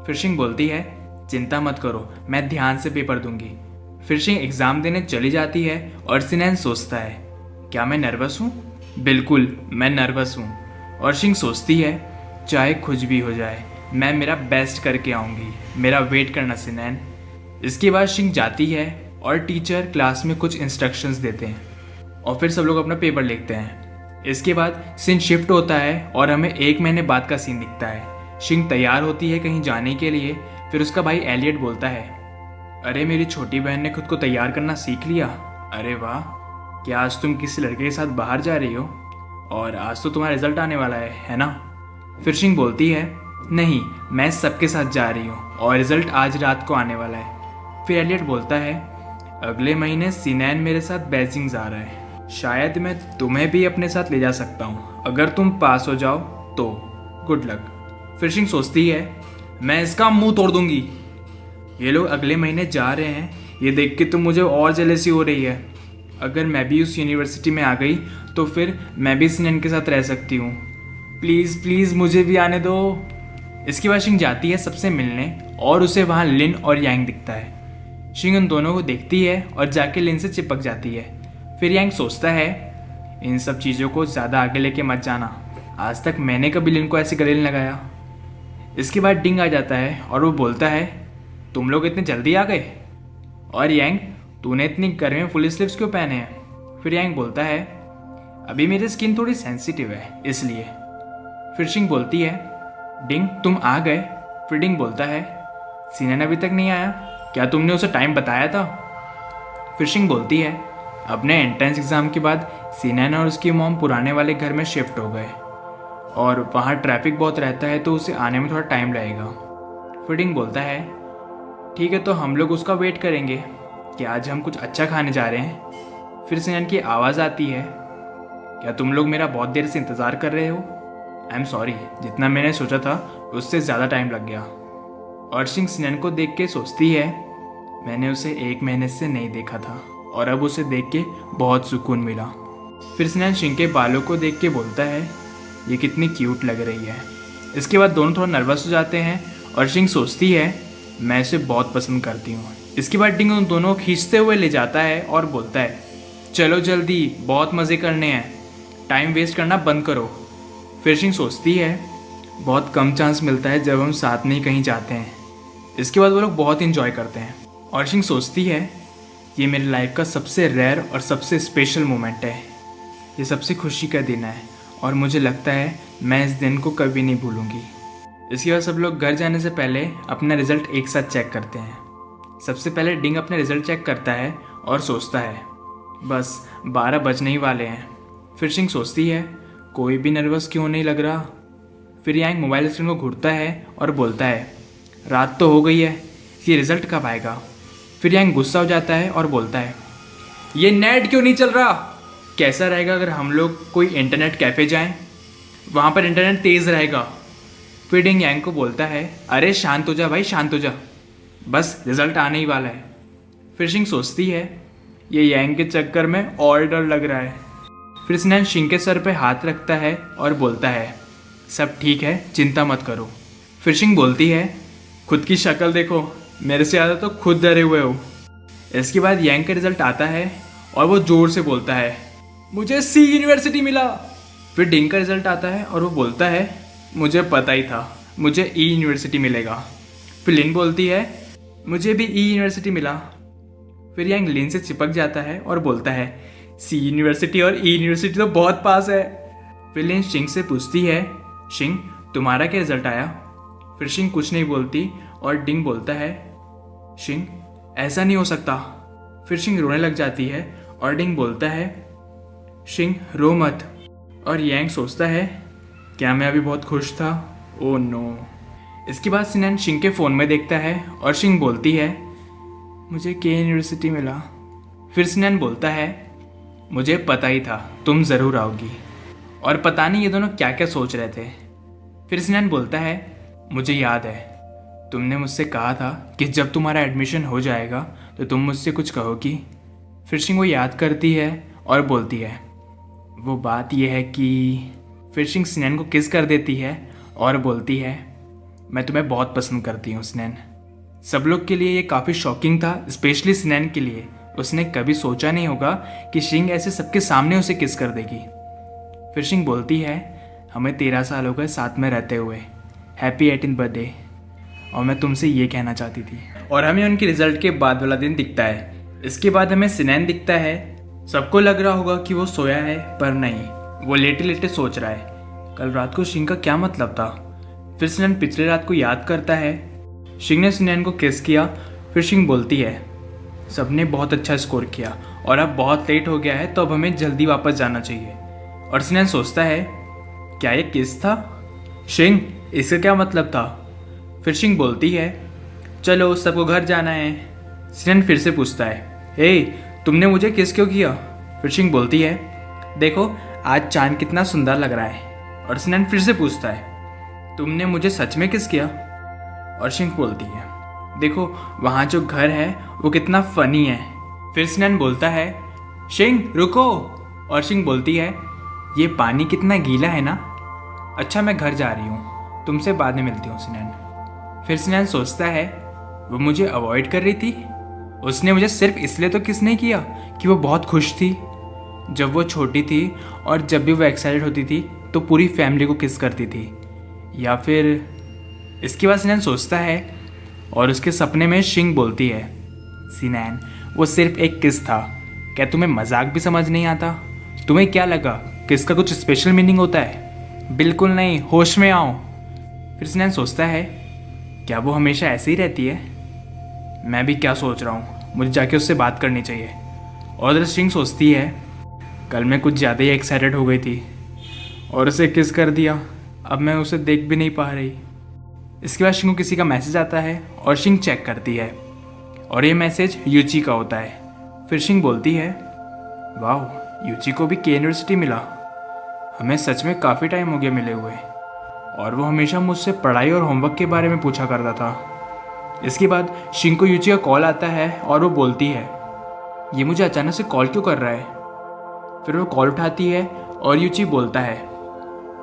फिर शिंग बोलती है, चिंता मत करो, मैं ध्यान से पेपर दूंगी। फिर शिंग एग्ज़ाम देने चली जाती है और सिनैन सोचता है, क्या मैं नर्वस हूँ? बिल्कुल, मैं नर्वस हूँ। और शिंग सोचती है, चाहे कुछ भी हो जाए मैं मेरा बेस्ट करके आऊँगी, मेरा वेट करना सिनैन। इसके बाद शिंग जाती है और टीचर क्लास में कुछ इंस्ट्रक्शंस देते हैं और फिर सब लोग अपना पेपर लिखते हैं। इसके बाद सीन शिफ्ट होता है और हमें 1 महीने बाद का सीन दिखता है। शिंग तैयार होती है कहीं जाने के लिए। फिर उसका भाई एलियट बोलता है, अरे मेरी छोटी बहन ने खुद को तैयार करना सीख लिया, अरे वाह, क्या आज तुम किसी लड़के के साथ बाहर जा रही हो? और आज तो तुम्हारा रिजल्ट आने वाला है ना? फिर शिंग बोलती है, नहीं, मैं सबके साथ जा रही हूँ और रिजल्ट आज रात को आने वाला है। फिर एलियट बोलता है, अगले महीने सिनैन मेरे साथ बेजिंग जा रहा है, शायद मैं तुम्हें भी अपने साथ ले जा सकता हूँ, अगर तुम पास हो जाओ तो गुड लक। फिर शिंग सोचती है, मैं इसका मुंह तोड़ दूंगी। ये लोग अगले महीने जा रहे हैं, ये देख के तो मुझे और जेलसी हो रही है। अगर मैं भी उस यूनिवर्सिटी में आ गई तो फिर मैं भी सिनैन के साथ रह सकती हूँ, प्लीज़ प्लीज़ मुझे भी आने दो। इसके बाद शिंग जाती है सबसे मिलने और उसे वहाँ लिन और यांग दिखता है। शिंग उन दोनों को देखती है और जाके लिन से चिपक जाती है। फिर यांग सोचता है, इन सब चीज़ों को ज़्यादा आगे लेके मत जाना, आज तक मैंने कभी लिन को ऐसे गले नहीं लगाया। इसके बाद डिंग आ जाता है और वो बोलता है, तुम लोग इतने जल्दी आ गए? और यांग, तूने इतनी गर्मी में फुल स्लीव्स क्यों पहने हैं? फिर यांग बोलता है, अभी मेरी स्किन थोड़ी सेंसिटिव है इसलिए। फिर शिंग बोलती है, डिंग तुम आ गए? फिर डिंग बोलता है, सिनैन अभी तक नहीं आया, क्या तुमने उसे टाइम बताया था? फिर शिंग बोलती है, अपने एंट्रेंस एग्ज़ाम के बाद सिनैन और उसकी मॉम पुराने वाले घर में शिफ्ट हो गए और वहाँ ट्रैफिक बहुत रहता है तो उसे आने में थोड़ा टाइम लगेगा। फिर डिंग बोलता है, ठीक है तो हम लोग उसका वेट करेंगे कि आज हम कुछ अच्छा खाने जा रहे हैं। फिर सिनैन की आवाज़ आती है, क्या तुम लोग मेरा बहुत देर से इंतज़ार कर रहे हो? आई एम सॉरी, जितना मैंने सोचा था उससे ज़्यादा टाइम लग गया। और शिंग सिनैन को देख के सोचती है, मैंने उसे 1 महीने से नहीं देखा था और अब उसे देख के बहुत सुकून मिला। फिर सिनैन शिंग के बालों को देख के बोलता है, ये कितनी क्यूट लग रही है। इसके बाद दोनों थोड़ा नर्वस हो जाते हैं और शिंग सोचती है, मैं इसे बहुत पसंद करती हूँ। इसके बाद डिंग उन दोनों को खींचते हुए ले जाता है और बोलता है, चलो जल्दी, बहुत मज़े करने हैं, टाइम वेस्ट करना बंद करो। फिर शिंग सोचती है, बहुत कम चांस मिलता है जब हम साथ में ही कहीं जाते हैं। इसके बाद वो लोग बहुत इंजॉय करते हैं और शिंग सोचती है, ये मेरी लाइफ का सबसे रेयर और सबसे स्पेशल मोमेंट है, ये सबसे खुशी का दिन है और मुझे लगता है मैं इस दिन को कभी नहीं भूलूंगी। इसके बाद सब लोग घर जाने से पहले अपना रिज़ल्ट एक साथ चेक करते हैं। सबसे पहले डिंग अपने रिज़ल्ट चेक करता है और सोचता है, बस 12 बजने ही वाले हैं। फिर शिंग सोचती है, कोई भी नर्वस क्यों नहीं लग रहा। फिर यांग मोबाइल स्क्रीन को घूरता है और बोलता है, रात तो हो गई है, ये रिज़ल्ट कब आएगा? फिर यांग गुस्सा हो जाता है और बोलता है, ये नेट क्यों नहीं चल रहा? कैसा रहेगा अगर हम लोग कोई इंटरनेट कैफ़े जाएं, वहाँ पर इंटरनेट तेज़ रहेगा। फिर डिंग यांग को बोलता है, अरे शांत हो जा भाई, शांत हो जा, बस रिज़ल्ट आने ही वाला है। फिर शिंग सोचती है, ये यांग के चक्कर में और डर लग रहा है। फिर सिनैन शिंग के सर पे हाथ रखता है और बोलता है, सब ठीक है, चिंता मत करो। फिर शिंग बोलती है, खुद की शक्ल देखो, मेरे से ज़्यादा तो खुद डरे हुए हो। इसके बाद यांग का रिज़ल्ट आता है और वो ज़ोर से बोलता है, मुझे सी यूनिवर्सिटी मिला। फिर डिंग का रिज़ल्ट आता है और वो बोलता है, मुझे पता ही था मुझे ई यूनिवर्सिटी मिलेगा। फिर लिन बोलती है, मुझे भी ई यूनिवर्सिटी मिला। फिर यांग लिन से चिपक जाता है और बोलता है, सी यूनिवर्सिटी और ई यूनिवर्सिटी तो बहुत पास है। फिर लिन शिंग से पूछती है, शिंग तुम्हारा क्या रिजल्ट आया? फिर शिंग कुछ नहीं बोलती और डिंग बोलता है, शिंग ऐसा नहीं हो सकता। फिर शिंग रोने लग जाती है और डिंग बोलता है, शिंग रो मत। और यांग सोचता है, क्या मैं अभी बहुत खुश था? Oh no. इसके बाद सिनैन शिंग के फ़ोन में देखता है और शिंग बोलती है मुझे के यूनिवर्सिटी मिला। फिर सिनैन बोलता है मुझे पता ही था तुम ज़रूर आओगी। और पता नहीं ये दोनों क्या क्या सोच रहे थे। फिर सिनैन बोलता है मुझे याद है तुमने मुझसे कहा था कि जब तुम्हारा एडमिशन हो जाएगा तो तुम मुझसे कुछ कहोगी। फिर शिंग वो याद करती है और बोलती है वो बात यह है कि फिर शिंग सिनैन को किस कर देती है और बोलती है मैं तुम्हें बहुत पसंद करती हूँ सिनैन। सब लोग के लिए ये काफ़ी शॉकिंग था, स्पेशली सिनैन के लिए। उसने कभी सोचा नहीं होगा कि शिंग ऐसे सबके सामने उसे किस कर देगी। फिर शिंग बोलती है हमें 13 साल हो गए साथ में रहते हुए, हैप्पी 18th बर्थडे, और मैं तुमसे ये कहना चाहती थी। और हमें उनके रिजल्ट के बाद वाला दिन दिखता है। इसके बाद हमें सिनैन दिखता है। सबको लग रहा होगा कि वो सोया है, पर नहीं, वो लेटे लेटे सोच रहा है कल रात को शिंग का क्या मतलब था। फिर सिनैन पिछले रात को याद करता है। शिंग ने सिनैन को किस किया। फिर शिंग बोलती है सबने बहुत अच्छा स्कोर किया और अब बहुत लेट हो गया है तो अब हमें जल्दी वापस जाना चाहिए। और सिनैन सोचता है क्या ये किस था? शिंग, इसका क्या मतलब था? फिर शिंग बोलती है चलो सबको घर जाना है। सिनैन फिर से पूछता है हे तुमने मुझे किस क्यों किया? फिर शिंग बोलती है देखो आज चांद कितना सुंदर लग रहा है। और सिनैन फिर से पूछता है तुमने मुझे सच में किस किया? और शिंग बोलती है देखो वहाँ जो घर है वो कितना फनी है। फिर सिनैन बोलता है शिंग रुको। और शिंग बोलती है ये पानी कितना गीला है ना। अच्छा मैं घर जा रही हूँ, तुमसे बाद में मिलती हूँ सिनैन। फिर सिनैन सोचता है वो मुझे अवॉइड कर रही थी। उसने मुझे सिर्फ इसलिए तो किस नहीं किया कि वो बहुत खुश थी जब वो छोटी थी, और जब भी वो एक्साइटेड होती थी तो पूरी फैमिली को किस करती थी। या फिर इसके बाद सिनैन सोचता है और उसके सपने में शिंग बोलती है सिनैन वो सिर्फ एक किस था, क्या तुम्हें मजाक भी समझ नहीं आता? तुम्हें क्या लगा किस का कुछ स्पेशल मीनिंग होता है? बिल्कुल नहीं, होश में आओ। फिर सिनैन सोचता है क्या वो हमेशा ऐसे ही रहती है? मैं भी क्या सोच रहा हूँ, मुझे जाके उससे बात करनी चाहिए। और इधर शिंग सोचती है कल मैं कुछ ज़्यादा ही एक्साइटेड हो गई थी और उसे किस कर दिया, अब मैं उसे देख भी नहीं पा रही। इसके बाद शिंग को किसी का मैसेज आता है और शिंग चेक करती है और ये मैसेज यूची का होता है। फिर शिंग बोलती है वाह यूची को भी के यूनिवर्सिटी मिला, हमें सच में काफ़ी टाइम हो गया मिले हुए, और वो हमेशा मुझसे पढ़ाई और होमवर्क के बारे में पूछा करता था। इसके बाद शिंग को यूची का कॉल आता है और वो बोलती है ये मुझे अचानक से कॉल क्यों कर रहा है। फिर वो कॉल उठाती है और यूची बोलता है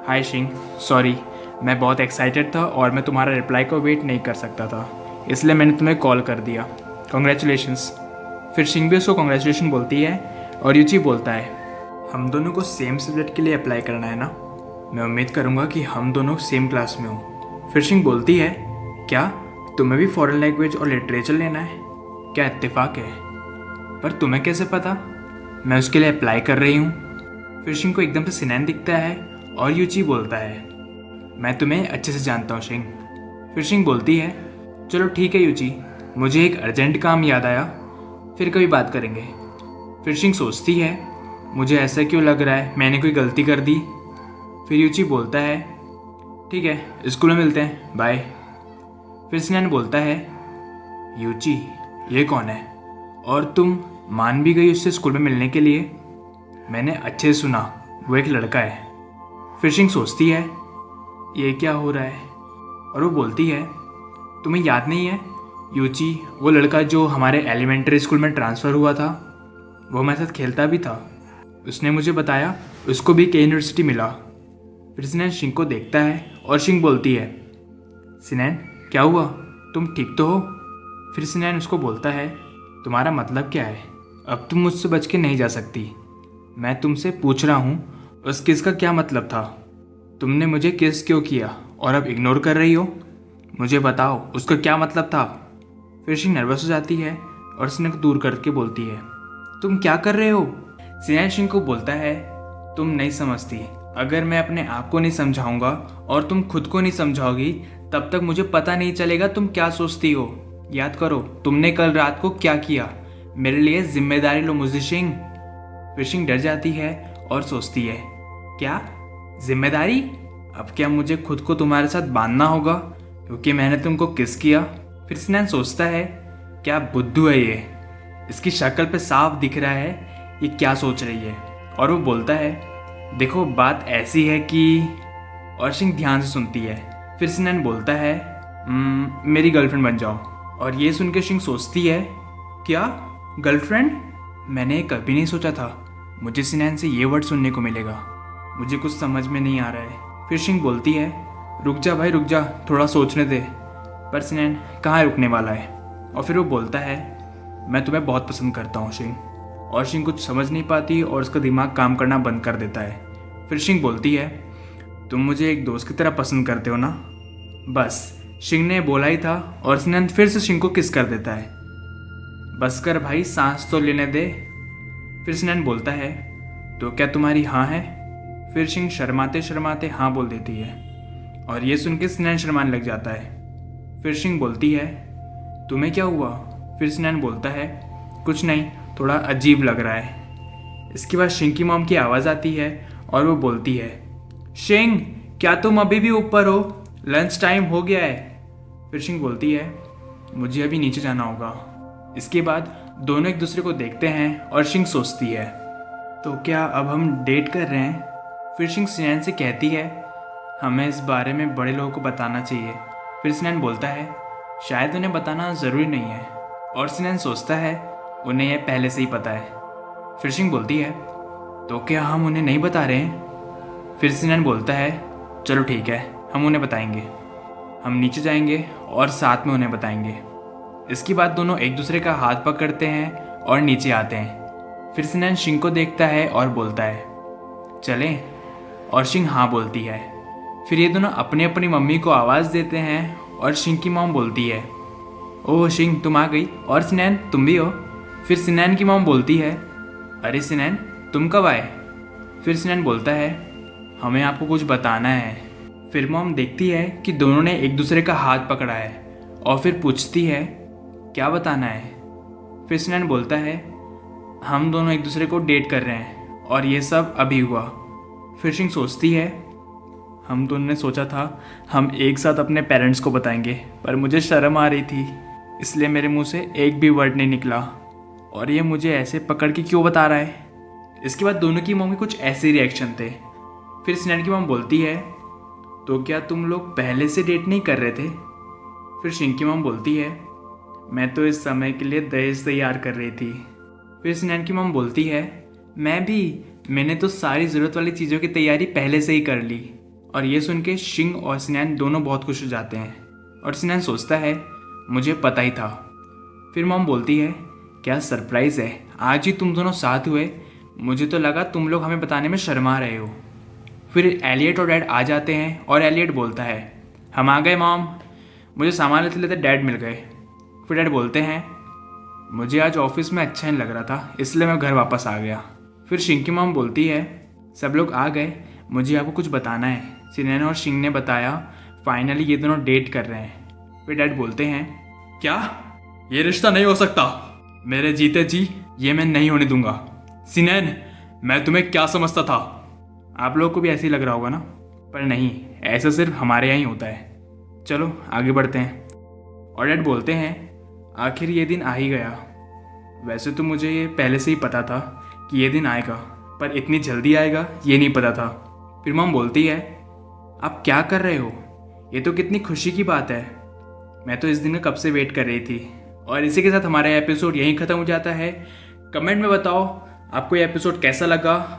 हाय शिंग, सॉरी मैं बहुत एक्साइटेड था और मैं तुम्हारा रिप्लाई को वेट नहीं कर सकता था, इसलिए मैंने तुम्हें कॉल कर दिया, कॉन्ग्रेचुलेशंस। फिर शिंग भी उसको कॉन्ग्रेचुलेशन बोलती है और यूची बोलता है हम दोनों को सेम सब्जेक्ट के लिए अप्लाई करना है ना, मैं उम्मीद करूँगा कि हम दोनों सेम क्लास में हो। फिर शिंग बोलती है क्या तुम्हें भी फॉरेन लैंग्वेज और लिटरेचर लेना है? क्या इत्तेफाक है, पर तुम्हें कैसे पता मैं उसके लिए अप्लाई कर रही हूँ? फिर शिंग को एकदम से सिनैन दिखता है और यूची बोलता है मैं तुम्हें अच्छे से जानता हूँ शिंग। फिर शिंग बोलती है चलो ठीक है यूची, मुझे एक अर्जेंट काम याद आया, फिर कभी बात करेंगे। फिर शिंग सोचती है मुझे ऐसा क्यों लग रहा है, मैंने कोई गलती कर दी। फिर यूची बोलता है ठीक है स्कूल में मिलते हैं, बाय। फिर सिनैन बोलता है यूची ये कौन है, और तुम मान भी गई उससे स्कूल में मिलने के लिए? मैंने अच्छे से सुना वो एक लड़का है। फिर शिंग सोचती है ये क्या हो रहा है, और वो बोलती है तुम्हें याद नहीं है यूची, वो लड़का जो हमारे एलिमेंट्री स्कूल में ट्रांसफ़र हुआ था, वो हमारे साथ खेलता भी था, उसने मुझे बताया उसको भी के यूनिवर्सिटी मिला। फिर सिनैन शिंग को देखता है और शिंग बोलती है सिनैन क्या हुआ, तुम ठीक तो हो? फिर सिनैन उसको बोलता है तुम्हारा मतलब क्या है, अब तुम मुझसे बच के नहीं जा सकती, मैं तुमसे पूछ रहा हूँ उस किस का क्या मतलब था, तुमने मुझे किस क्यों किया और अब इग्नोर कर रही हो, मुझे बताओ उसका क्या मतलब था। फिर शिंग नर्वस हो जाती है और सिनैन को दूर करके बोलती है तुम क्या कर रहे हो? सिनैन शिंग को बोलता है तुम नहीं समझती, अगर मैं अपने आप को नहीं समझाऊंगा और तुम खुद को नहीं समझाओगी तब तक मुझे पता नहीं चलेगा तुम क्या सोचती हो। याद करो तुमने कल रात को क्या किया, मेरे लिए जिम्मेदारी लो मुझे शिंग। फिर शिंग डर जाती है और सोचती है क्या जिम्मेदारी, अब क्या मुझे खुद को तुम्हारे साथ बांधना होगा, क्योंकि मैंने तुमको किस किया। फिर सिनान सोचता है क्या बुद्धू है ये, इसकी शक्ल पे साफ दिख रहा है ये क्या सोच रही है। और वो बोलता है देखो बात ऐसी है कि। अर्शिंग ध्यान से सुनती है। फिर सिनान बोलता है मेरी गर्लफ्रेंड बन जाओ। और ये सुन के शिंग सोचती है क्या गर्लफ्रेंड, मैंने कभी नहीं सोचा था मुझे सिनान से ये वर्ड सुनने को मिलेगा, मुझे कुछ समझ में नहीं आ रहा है। फिर शिंग बोलती है रुक जा भाई रुक जा, थोड़ा सोचने दे। पर सिनान कहाँ रुकने वाला है। और फिर वो बोलता है मैं तुम्हें बहुत पसंद करता हूँ शिंग। और शिंग कुछ समझ नहीं पाती और उसका दिमाग काम करना बंद कर देता है। फिर शिंग बोलती है तुम मुझे एक दोस्त की तरह पसंद करते हो ना। बस शिंग ने बोला ही था और सिनान फिर से शिंग को किस कर देता है। बस कर भाई सांस तो लेने दे। फिर सिनान बोलता है तो क्या तुम्हारी हाँ है। फिर शिंग शर्माते शर्माते हाँ बोल देती है। और ये सुन के सिनान शर्माने लग जाता है। फिर शिंग बोलती है तुम्हें क्या हुआ। फिर सिनान बोलता है कुछ नहीं, थोड़ा अजीब लग रहा है। इसके बाद शिंग की मॉम की आवाज़ आती है और वो बोलती है शिंग क्या तुम अभी भी ऊपर हो, लंच टाइम हो गया है। फिर शिंग बोलती है मुझे अभी नीचे जाना होगा। इसके बाद दोनों एक दूसरे को देखते हैं और शिंग सोचती है तो क्या अब हम डेट कर रहे हैं। फिर शिंग सिनान से कहती है हमें इस बारे में बड़े लोगों को बताना चाहिए। फिर सिनान बोलता है शायद उन्हें बताना ज़रूरी नहीं है। और सिनान सोचता है उन्हें यह पहले से ही पता है। फिर शिंग बोलती है तो क्या हम उन्हें नहीं बता रहे हैं। फिर सिनान बोलता है चलो ठीक है हम उन्हें बताएंगे, हम नीचे जाएंगे और साथ में उन्हें बताएंगे। इसके बाद दोनों एक दूसरे का हाथ पकड़ते हैं और नीचे आते हैं। फिर सिनान शिंग को देखता है और बोलता है चलें। और शिंग हाँ बोलती है। फिर ये दोनों अपनी अपनी मम्मी को आवाज़ देते हैं और शिंग की मॉम बोलती है ओह शिंग तुम आ गई, और सिनान तुम भी हो। फिर सिनान की मॉम बोलती है अरे सिनान तुम कब आए। फिर सिनान बोलता है हमें आपको कुछ बताना है। फिर मॉम देखती है कि दोनों ने एक दूसरे का हाथ पकड़ा है और फिर पूछती है क्या बताना है। फिर सिनान बोलता है हम दोनों एक दूसरे को डेट कर रहे हैं और ये सब अभी हुआ। फिर शिंग सोचती है हम दोनों ने सोचा था हम एक साथ अपने पेरेंट्स को बताएंगे, पर मुझे शर्म आ रही थी इसलिए मेरे मुंह से एक भी वर्ड नहीं निकला, और ये मुझे ऐसे पकड़ के क्यों बता रहा है। इसके बाद दोनों की मम्मी कुछ ऐसे रिएक्शन थे। फिर सिनान की मॉम बोलती है तो क्या तुम लोग पहले से डेट नहीं कर रहे थे। फिर शिंग की मॉम बोलती है मैं तो इस समय के लिए दहेज तैयार कर रही थी। फिर सिनान की मॉम बोलती है मैं भी, मैंने तो सारी ज़रूरत वाली चीज़ों की तैयारी पहले से ही कर ली। और ये सुन के शिंग और सिनान दोनों बहुत खुश हो जाते हैं। और सिनान सोचता है मुझे पता ही था। फिर मॉम बोलती है क्या सरप्राइज़ है, आज ही तुम दोनों साथ हुए, मुझे तो लगा तुम लोग हमें बताने में शर्मा रहे हो। फिर एलियट और डैड आ जाते हैं और एलियट बोलता है हम आ गए मॉम, मुझे सामान लेते लेते डैड मिल गए। फिर डैड बोलते हैं मुझे आज ऑफिस में अच्छा नहीं लग रहा था इसलिए मैं घर वापस आ गया। फिर शिंग की मॉम बोलती है सब लोग आ गए, मुझे आपको कुछ बताना है। सिनान और शिंग ने बताया फाइनली ये दोनों डेट कर रहे हैं। फिर डैड बोलते हैं क्या ये रिश्ता नहीं हो सकता, मेरे जीते जी ये मैं नहीं होने दूंगा। सिनान मैं तुम्हें क्या समझता था। आप लोगों को भी ऐसे ही लग रहा होगा ना, पर नहीं ऐसा सिर्फ हमारे यहाँ ही होता है। चलो आगे बढ़ते हैं। और डैड बोलते हैं आखिर ये दिन आ ही गया, वैसे तो मुझे ये पहले से ही पता था कि ये दिन आएगा, पर इतनी जल्दी आएगा ये नहीं पता था। फिर मॉम बोलती है आप क्या कर रहे हो, ये तो कितनी खुशी की बात है, मैं तो इस दिन का कब से वेट कर रही थी। और इसी के साथ हमारा एपिसोड यहीं ख़त्म हो जाता है। कमेंट में बताओ आपको ये एपिसोड कैसा लगा।